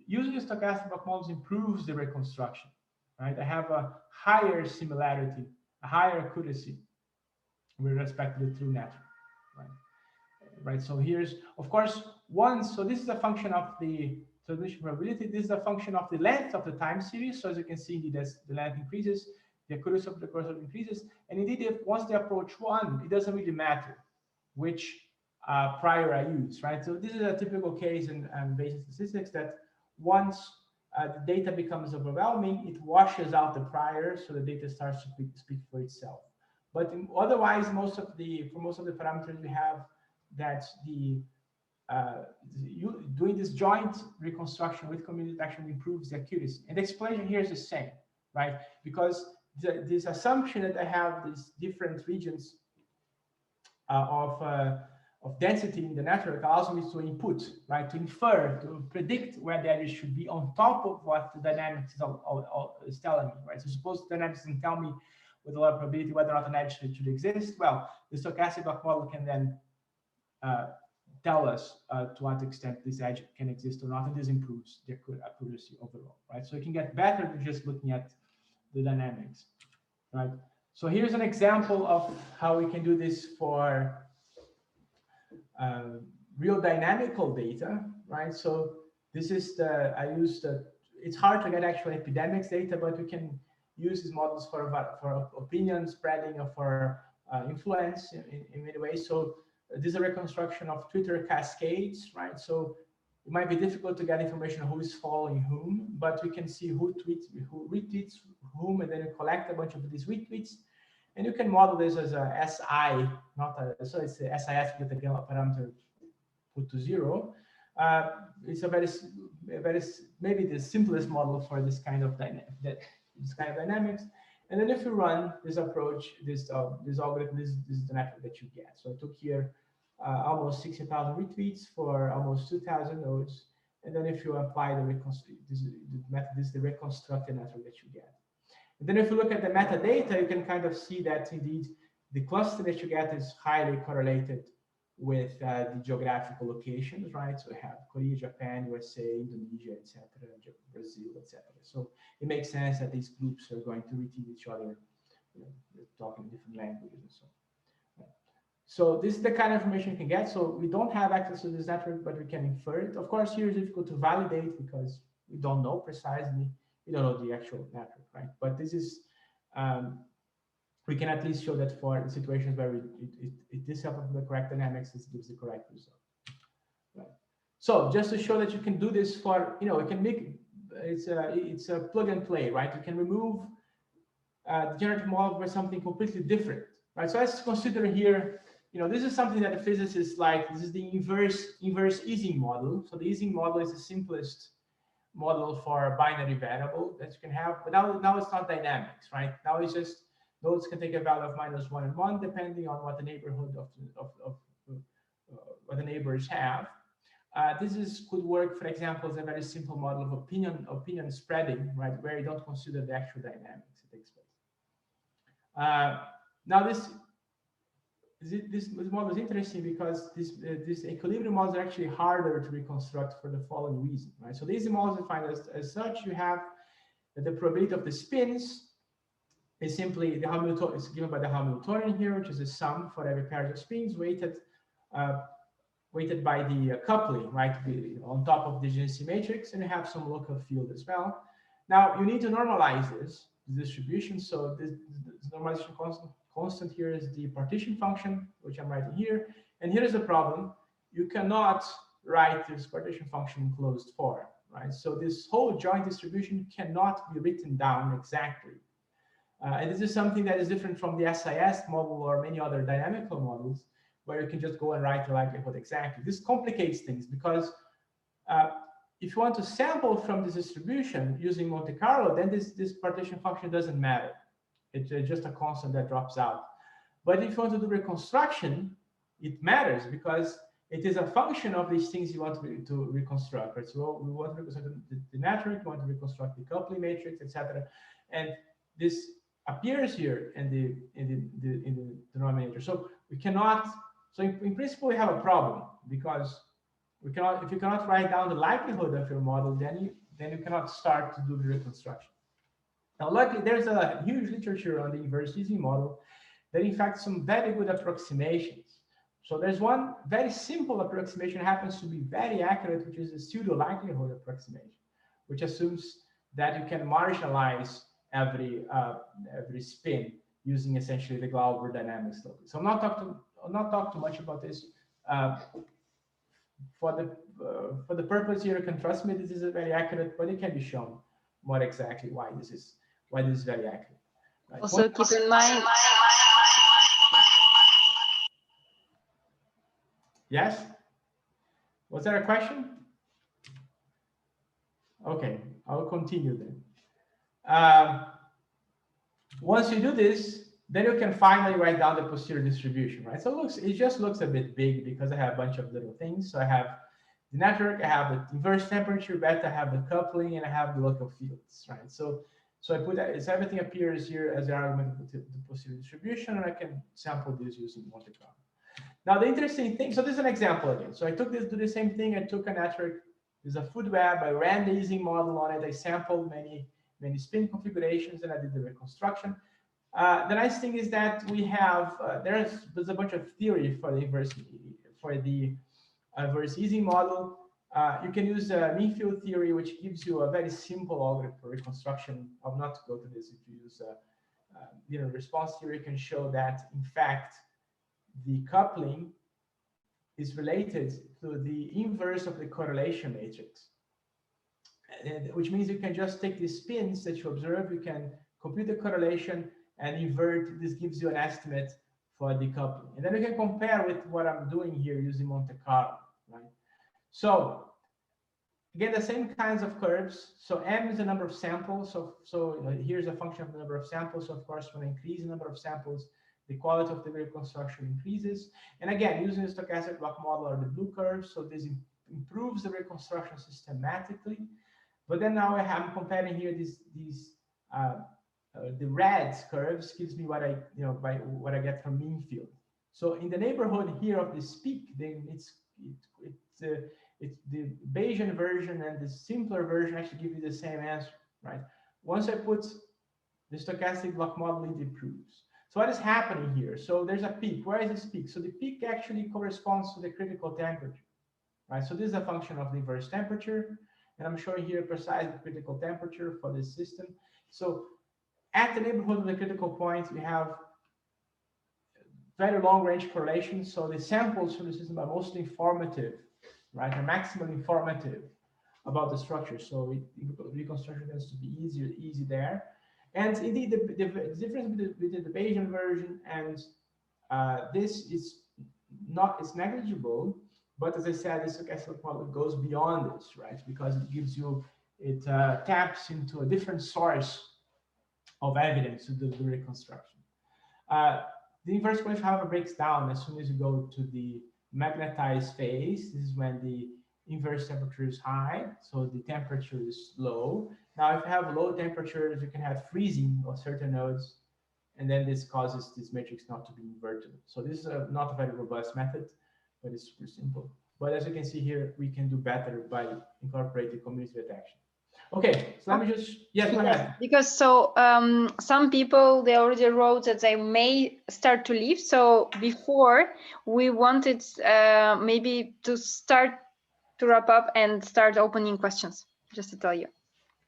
using the stochastic models improves the reconstruction, right? I have a higher similarity, a higher accuracy with respect to the true network, right? So here's, of course, so this is a function of the transmission probability. This is a function of the length of the time series. So as you can see, the length increases, the accuracy of the cursor increases. And indeed, once they approach 1, it doesn't really matter which prior I use, right? So this is a typical case in Bayesian statistics that once the data becomes overwhelming, it washes out the prior, so the data starts to speak for itself. But otherwise, for most of the parameters we have, that doing this joint reconstruction with community detection improves the accuracy. And the explanation here is the same, right? Because this assumption that I have these different regions of density in the network allows me to input, right, to infer, to predict where the edges should be on top of what the dynamics is telling me, right? So suppose the dynamics can tell me with a lot of probability whether or not an edge should exist. Well, the stochastic model can then tell us to what extent this edge can exist or not, and this improves the accuracy overall, right? So you can get better than just looking at the dynamics, right? So here's an example of how we can do this for real dynamical data, right? So this is it's hard to get actual epidemics data, but we can use these models for opinion spreading or for influence in many ways. So this is a reconstruction of Twitter cascades, right? So it might be difficult to get information on who is following whom, but we can see who retweets whom, and then you collect a bunch of these retweets. And you can model this as a SI, so it's a SIS with the gamma parameter put to 0. It's maybe the simplest model for this kind of dynamics. And then if you run this approach, this algorithm, this is the network that you get. So I took here almost 60,000 retweets for almost 2,000 nodes. And then if you apply the method, this is the reconstructed network that you get. And then if you look at the metadata, you can kind of see that indeed the cluster that you get is highly correlated with the geographical locations, right? So we have Korea, Japan, USA, Indonesia, etc., Brazil, etc. So it makes sense that these groups are going to repeat each other, talking different languages and so on. So this is the kind of information you can get. So we don't have access to this network, but we can infer it. Of course, here it's difficult to validate because we don't know precisely. We don't know the actual network, right? But this is, we can at least show that for the situations where it is helpful from the correct dynamics, this gives the correct result. Right. So just to show that you can do this for, you can make, it's a plug and play, right? You can remove the generative model for something completely different, right? So let's consider here, this is something that the physicists like. This is the inverse ISING model. So the ISING model is the simplest model for a binary variable that you can have, but now it's not dynamics, right? Now it's just nodes can take a value of -1 and 1 depending on what the neighborhood of what the neighbors have. This could work, for example, as a very simple model of opinion spreading, right, where you don't consider the actual dynamics that takes place. Now this model is interesting because these equilibrium models are actually harder to reconstruct for the following reason, right? So these models defined as such, you have that the probability of the spins is simply the Hamiltonian, is given by the Hamiltonian here, which is a sum for every pair of spins weighted by the coupling, right, on top of the agency matrix, and you have some local field as well. Now you need to normalize this distribution. So this normalization constant here is the partition function, which I'm writing here. And here's the problem. You cannot write this partition function in closed form, right? So this whole joint distribution cannot be written down exactly. And this is something that is different from the SIS model or many other dynamical models, where you can just go and write the likelihood exactly. This complicates things because if you want to sample from this distribution using Monte Carlo, then this partition function doesn't matter. It's just a constant that drops out. But if you want to do reconstruction, it matters because it is a function of these things you want to reconstruct. Right? So we want to reconstruct the network, we want to reconstruct the coupling matrix, etc. And this appears here in the denominator. So we cannot. So in principle, we have a problem because We cannot, if you cannot write down the likelihood of your model, then you cannot start to do the reconstruction. Now, luckily, there's a huge literature on the inverse Ising model that, in fact, some very good approximations. So there's one very simple approximation happens to be very accurate, which is the pseudo likelihood approximation, which assumes that you can marginalize every spin using essentially the Glauber dynamics locally. So I'll not talk too much about this. For the purpose here, you can trust me, this is very accurate, but it can be shown more exactly why this is very accurate. Right? Also keep in mind. Yes? Was there a question? Okay, I'll continue then. Once you do this, then you can finally write down the posterior distribution, right? So it just looks a bit big because I have a bunch of little things. So I have the network, I have the inverse temperature, beta, I have the coupling, and I have the local fields, right? So I put that, so everything appears here as the argument of the posterior distribution, and I can sample this using Monte Carlo. Now, the interesting thing, so this is an example again. So I took this, do the same thing. I took a network, there's a food web, I ran the Ising model on it. I sampled many spin configurations, and I did the reconstruction. The nice thing is that we have, there's a bunch of theory for the inverse Ising model. You can use mean field theory, which gives you a very simple algorithm for reconstruction. I'll not go to this. If you use response theory, you can show that, in fact, the coupling is related to the inverse of the correlation matrix, which means you can just take the spins that you observe, you can compute the correlation and invert. This gives you an estimate for the coupling. And then you can compare with what I'm doing here using Monte Carlo, right? So again, the same kinds of curves. So M is the number of samples. So here's a function of the number of samples. So of course, when I increase the number of samples, the quality of the reconstruction increases. And again, using the stochastic block model are the blue curves. So this improves the reconstruction systematically. But then now I'm comparing here the red curves gives me what I get from mean field. So in the neighborhood here of this peak, then it's the Bayesian version and the simpler version actually give you the same answer, right? Once I put the stochastic block model, it improves. So what is happening here? So there's a peak. Where is this peak? So the peak actually corresponds to the critical temperature, right? So this is a function of the inverse temperature, and I'm showing here precise critical temperature for this system. So at the neighborhood of the critical point, we have very long range correlation. So the samples from the system are mostly informative, right? They're maximally informative about the structure. So reconstruction tends to be easy there. And indeed, the difference between the Bayesian version and this is negligible. But as I said, this stochastic model goes beyond this, right? Because it taps into a different source of evidence to do the reconstruction. The inverse correlation, however, breaks down as soon as you go to the magnetized phase. This is when the inverse temperature is high, so the temperature is low. Now, if you have low temperatures, you can have freezing of certain nodes, and then this causes this matrix not to be inverted. So this is not a very robust method, but it's super simple. But as you can see here, we can do better by incorporating community detection. Okay, so let me just, yes, go ahead. Because some people, they already wrote that they may start to leave. So before we wanted maybe to start to wrap up and start opening questions, just to tell you.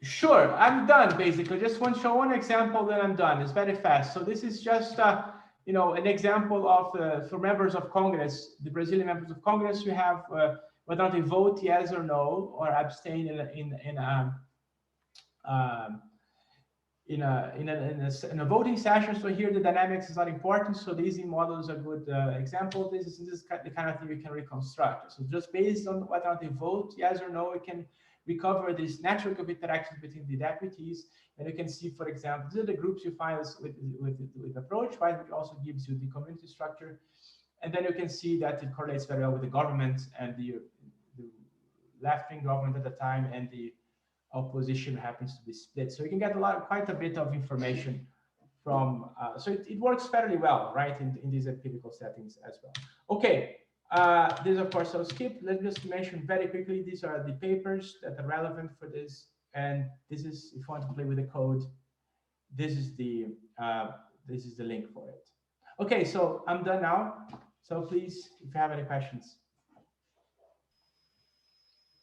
Sure, I'm done basically. Just want to show one example, then I'm done. It's very fast. So this is just an example of for members of Congress, the Brazilian members of Congress. You have whether or not they vote yes or no or abstain in a voting session. So here the dynamics is not important. So the Ising model is a good example. This is the kind of thing we can reconstruct. So just based on whether or not they vote yes or no, we can recover this network of interactions between the deputies. And you can see, for example, these are the groups you find with approach, right? Which also gives you the community structure. And then you can see that it correlates very well with the government and the left-wing government at the time, and the opposition happens to be split. So you can get quite a bit of information from, so it works fairly well, right, in these empirical settings as well. Okay, This, of course, I'll skip. Let's just mention very quickly, these are the papers that are relevant for this. And this is, if you want to play with the code, this is the link for it. Okay, so I'm done now. So please, if you have any questions.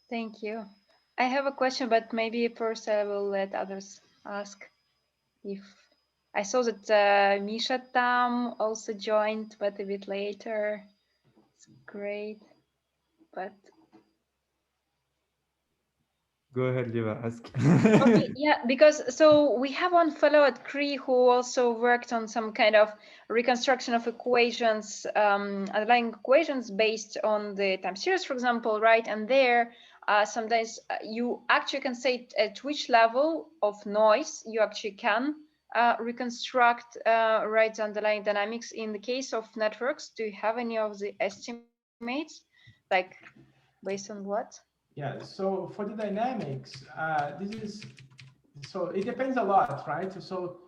Thank you. I have a question, but maybe first I will let others ask. If I saw that Misha Tam also joined, but a bit later. It's great, but Go ahead, Liva, ask. okay, yeah, because so we have one fellow at CRE who also worked on some kind of reconstruction of equations, underlying equations based on the time series, for example, right? And there, sometimes you actually can say at which level of noise you actually can reconstruct, right, the underlying dynamics. In the case of networks, do you have any of the estimates, like based on what? Yeah, so for the dynamics, so it depends a lot, right? So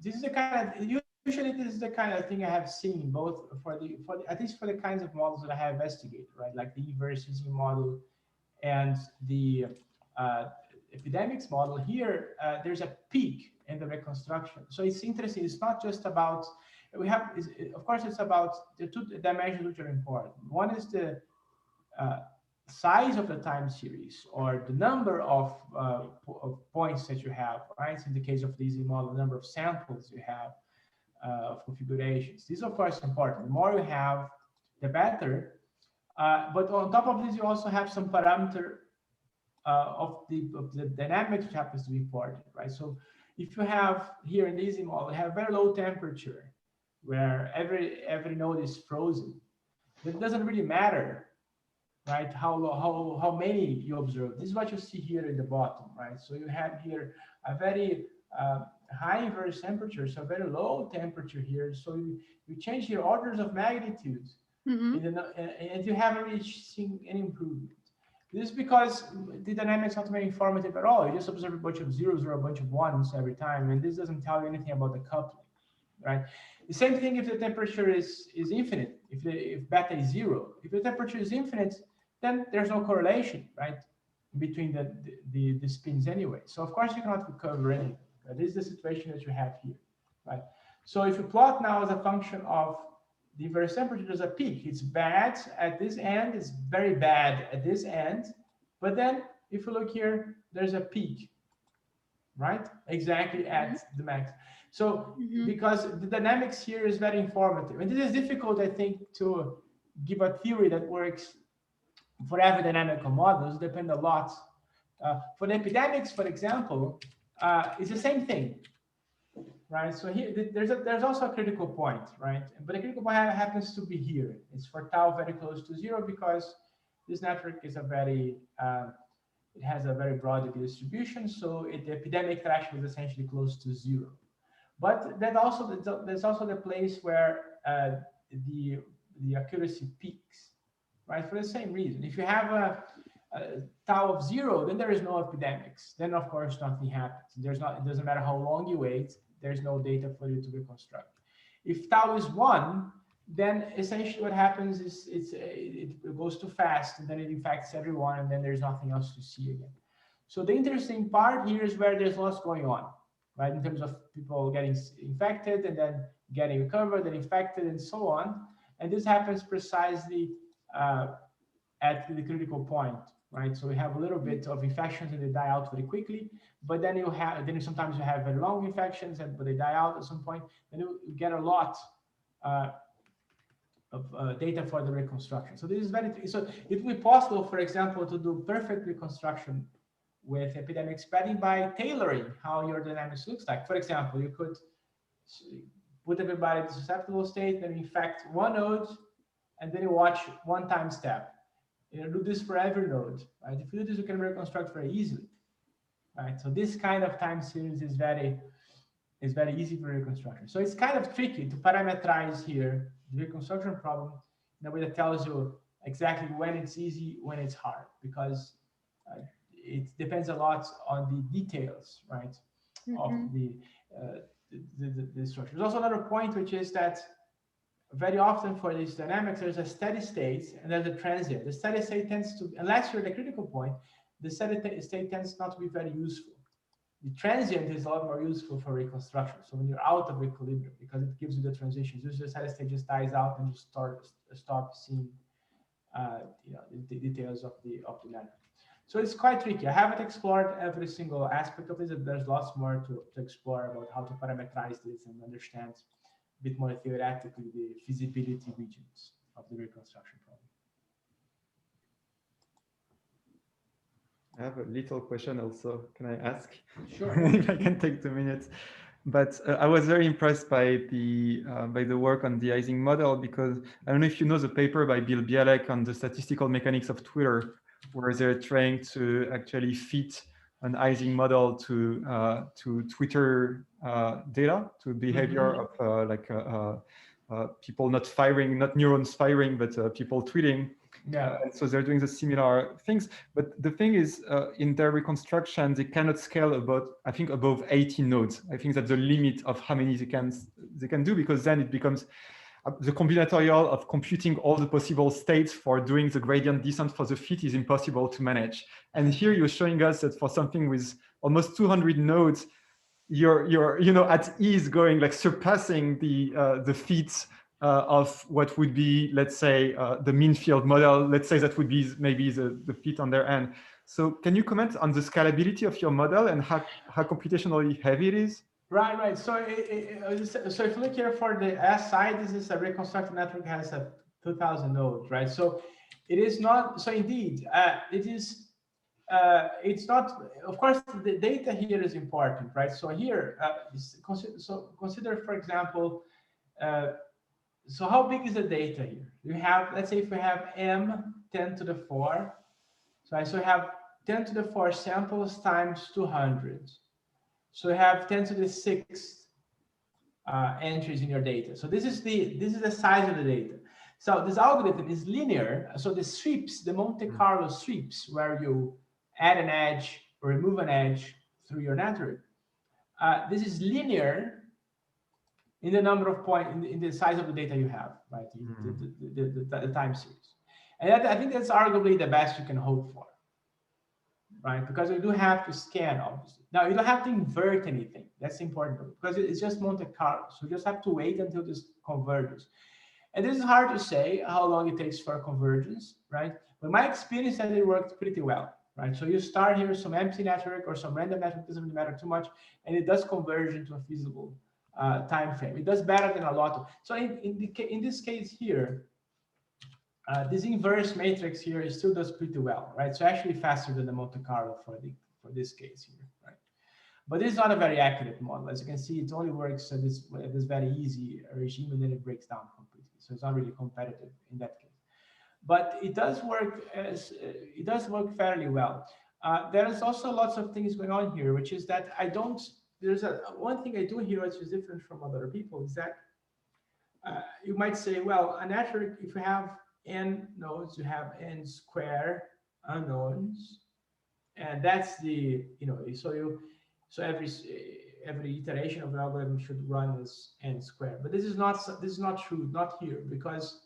this is the kind of, usually this is the kind of thing I have seen both for the at least for the kinds of models that I have investigated, right? Like the inverse EPIDEMIC model and the epidemics model. Here, there's a peak in the reconstruction. So it's interesting. It's not just about, of course, it's about the two dimensions which are important. One is the size of the time series, or the number of points that you have, right? In the case of the EPIDEMIC model, the number of samples you have of configurations. This is, of course, important. The more you have, the better. But on top of this, you also have some parameter of the dynamics, which happens to be important, right? So if you have here in the EPIDEMIC model, you have very low temperature, where every node is frozen. It doesn't really matter, right? How many you observe. This is what you see here in the bottom, right? So you have here a very high inverse temperature, so very low temperature here. So you change your orders of magnitude, and you haven't reached any improvement. This is because the dynamics not very informative at all. You just observe a bunch of zeros or a bunch of ones every time, and this doesn't tell you anything about the coupling, right? The same thing if the temperature is infinite, if beta is 0. If the temperature is infinite, then there's no correlation, right, between the spins anyway. So of course you cannot recover anything. This is the situation that you have here, right? So if you plot now as a function of the inverse temperature, there's a peak. It's bad at this end, it's very bad at this end. But then if you look here, there's a peak, right? Exactly at the max. So because the dynamics here is very informative. And this is difficult, I think, to give a theory that works for every dynamical models. Depend a lot. For the epidemics, for example, it's the same thing, right? So here, there's also a critical point, right? But the critical point happens to be here. It's for tau very close to 0 because this network is it has a very broad distribution. So the epidemic threshold is essentially close to 0. But there's also the place where the accuracy peaks, right? For the same reason. If you have a tau of 0, then there is no epidemics. Then of course nothing happens. It doesn't matter how long you wait. There's no data for you to reconstruct. If tau is 1, then essentially what happens is it goes too fast, and then it infects everyone, and then there's nothing else to see again. So the interesting part here is where there's lots going on, right? In terms of people getting infected and then getting recovered and infected and so on. And this happens precisely at the critical point, right? So we have a little bit of infections and they die out very quickly, but then sometimes you have very long infections but they die out at some point. Then you get a lot of data for the reconstruction. So this is so it would be possible, for example, to do perfect reconstruction with epidemic spreading by tailoring how your dynamics looks like. For example, you could put everybody in the susceptible state, then infect one node, and then you watch one time step. You do this for every node, right? If you do this, you can reconstruct very easily, right? So this kind of time series is very easy for reconstruction. So it's kind of tricky to parameterize here the reconstruction problem in a way that tells you exactly when it's easy, when it's hard, because it depends a lot on the details, right, of the structure. There's also another point, which is that very often for these dynamics, there's a steady state and there's a transient. The steady state tends to, unless you're at a critical point, the steady state tends not to be very useful. The transient is a lot more useful for reconstruction. So when you're out of equilibrium, because it gives you the transitions, usually the steady state just dies out and you stop seeing the details of the network. So it's quite tricky. I haven't explored every single aspect of this. There's lots more to explore about how to parameterize this and understand a bit more theoretically the feasibility regions of the reconstruction problem. I have a little question also. Can I ask? Sure. If I can take 2 minutes. But I was very impressed by the work on the Ising model, because I don't know if you know the paper by Bill Bialek on the statistical mechanics of Twitter, where they're trying to actually fit an Ising model to Twitter data, to behavior of people not firing, not neurons firing, but people tweeting. Yeah. And so they're doing the similar things. But the thing is, in their reconstruction, they cannot scale I think above 80 nodes. I think that's the limit of how many they can do, because then it becomes the combinatorial of computing all the possible states for doing the gradient descent for the fit is impossible to manage. And here you're showing us that for something with almost 200 nodes, you're at ease going, like surpassing the fits of what would be, let's say, the mean field model. Let's say that would be maybe the fit on their end. So can you comment on the scalability of your model and how computationally heavy it is? Right. So so if you look here for the S side, this is a reconstructed network has a 2,000 nodes, right? So it is not, so indeed, it is, it's not, of course, the data here is important, right? So here, consider, for example, so how big is the data here? You have, let's say if we have M 10 to the 4, so I have 10 to the 4 samples times 200. So you have 10 to the 6 entries in your data. So this is the size of the data. So this algorithm is linear. So the sweeps, the Monte Carlo sweeps, where you add an edge or remove an edge through your network, this is linear in the number of points, in the size of the data you have, right? The time series. And I think that's arguably the best you can hope for, right? Because you do have to scan, obviously. Now, you don't have to invert anything. That's important, because it's just Monte Carlo. So you just have to wait until this converges. And this is hard to say how long it takes for convergence, right? But my experience is that it worked pretty well, right? So you start here some empty network or some random network, doesn't really matter too much, and it does converge into a feasible time frame. It does better than a lot. So in this case here, this inverse matrix here still does pretty well, right? So actually faster than the Monte Carlo for this case here, right? But this is not a very accurate model. As you can see, it only works at this very easy regime, and then it breaks down completely. So it's not really competitive in that case. But it does work fairly well. There's also lots of things going on here, which is that one thing I do here which is different from other people is that you might say, well, a network, if you have n nodes, you have n square unknowns, and that's the, so every iteration of the algorithm should run as n squared. But this is not true, not here, because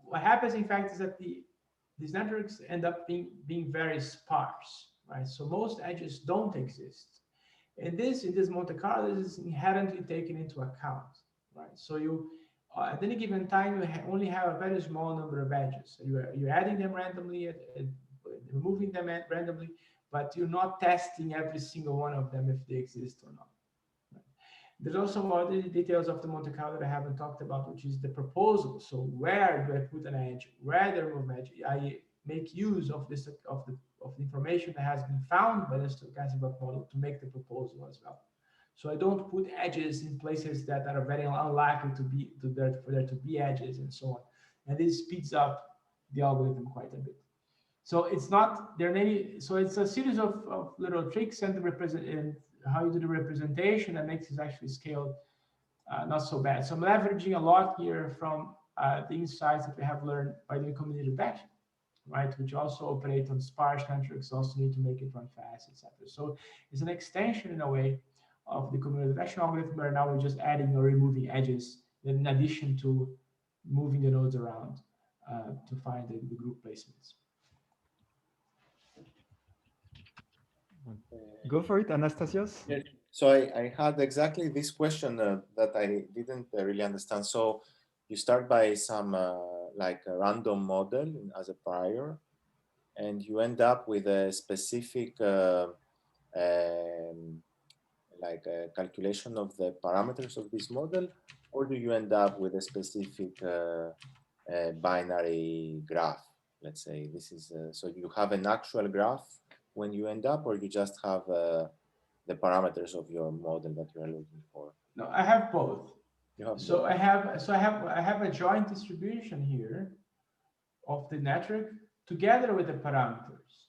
what happens in fact is that these networks end up being very sparse, right? So most edges don't exist. And this, in this Monte Carlo, this is inherently taken into account, right? So you, at any given time, you only have a very small number of edges. You're adding them randomly, and removing them randomly, but you're not testing every single one of them if they exist or not. Right? There's also other details of the Monte Carlo that I haven't talked about, which is the proposal. So where do I put an edge? Where do I remove edge? I make use of this of the information that has been found by the stochastic model to make the proposal as well. So I don't put edges in places that are very unlikely for there to be edges and so on. And this speeds up the algorithm quite a bit. So it's not there are many. So it's a series of little tricks and how you do the representation that makes it actually scale not so bad. So I'm leveraging a lot here from the insights that we have learned by doing community batching, right? Which also operate on sparse networks, also need to make it run fast, etc. So it's an extension in a way of the community batching algorithm, where now we're just adding or removing edges in addition to moving the nodes around to find the group placements. Go for it, Anastasios. Yes. So I had exactly this question that I didn't really understand. So you start by some like a random model as a prior, and you end up with a specific like a calculation of the parameters of this model, or do you end up with a specific binary graph? Let's say this is so you have an actual graph when you end up, or you just have the parameters of your model that you are looking for? No, I have both. You have So both. I have a joint distribution here of the network together with the parameters.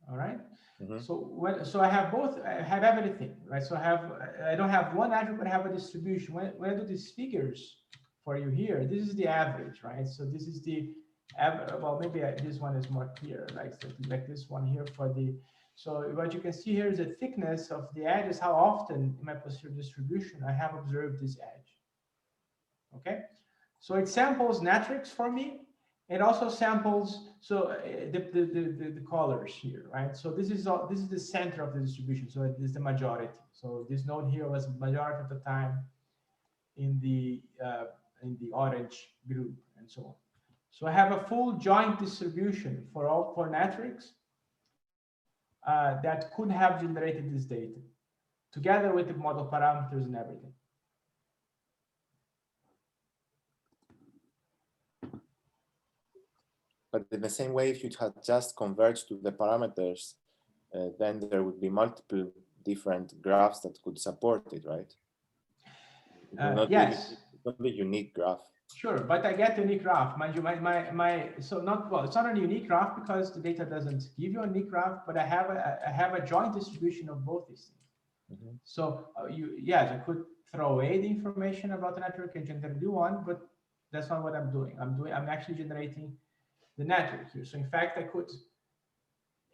All right. Mm-hmm. So I have both. I have everything, right? So I don't have one network, but I have a distribution. When I do these figures for you here, this is the average, right? So this is the average. Well, maybe this one is more clear, like this one here for the. So what you can see here is the thickness of the edges, how often in my posterior distribution I have observed this edge. Okay, so it samples networks for me. It also samples the colors here, right? So this is the center of the distribution. So it is the majority. So this node here was majority of the time in the orange group and so on. So I have a full joint distribution for all four networks that could have generated this data together with the model parameters and everything. But in the same way, if you had just converged to the parameters, then there would be multiple different graphs that could support it, right? Yes. It's not a unique graph. Sure, but I get a unique graph. Mind you, it's not a unique graph because the data doesn't give you a unique graph, but I have a joint distribution of both these things. Mm-hmm. So yes, I could throw away the information about the network and generate new one, but that's not what I'm doing. I'm actually generating the network here. So in fact, I could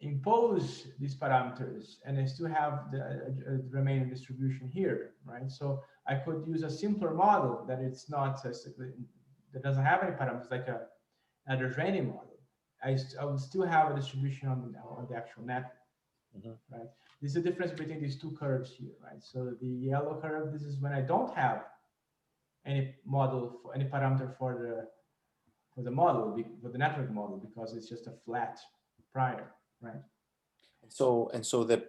impose these parameters and I still have the remaining distribution here, right? So I could use a simpler model that it's not that doesn't have any parameters, like a training model. I would still have a distribution on the actual network, mm-hmm. Right? This is the difference between these two curves here, right? So the yellow curve, this is when I don't have any model for any parameter for the model, for the network model, because it's just a flat prior, right? So the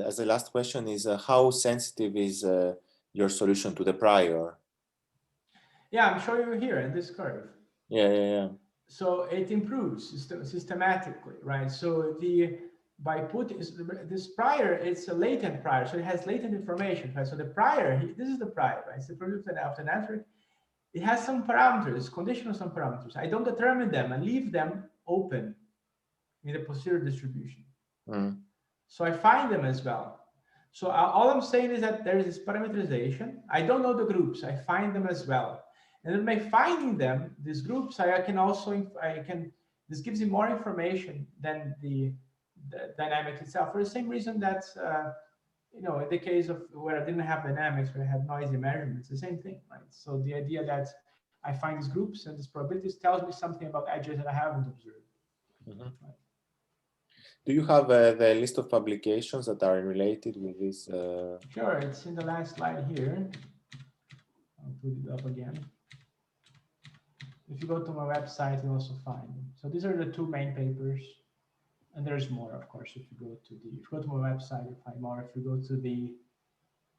as the last question is how sensitive is your solution to the prior? Yeah, I'm showing you here in this curve. Yeah. So it improves systematically, right? So by putting this prior, it's a latent prior, so it has latent information, right? So the prior, this is the prior, right? It's the product of the network. It has some parameters, conditional some parameters. I don't determine them and leave them open in the posterior distribution. Mm. So I find them as well. So all I'm saying is that there is this parameterization. I don't know the groups. I find them as well. And then by finding them, these groups, this gives you more information than the dynamics itself, for the same reason that, in the case of where I didn't have dynamics, where I had noisy measurements, the same thing, right? So the idea that I find these groups and these probabilities tells me something about edges that I haven't observed. Mm-hmm. Right? Do you have the list of publications that are related with this? Sure, it's in the last slide here. I'll put it up again. If you go to my website, you'll also find them. So these are the two main papers. And there's more, of course, if you go to my website, you'll find more. If you go to the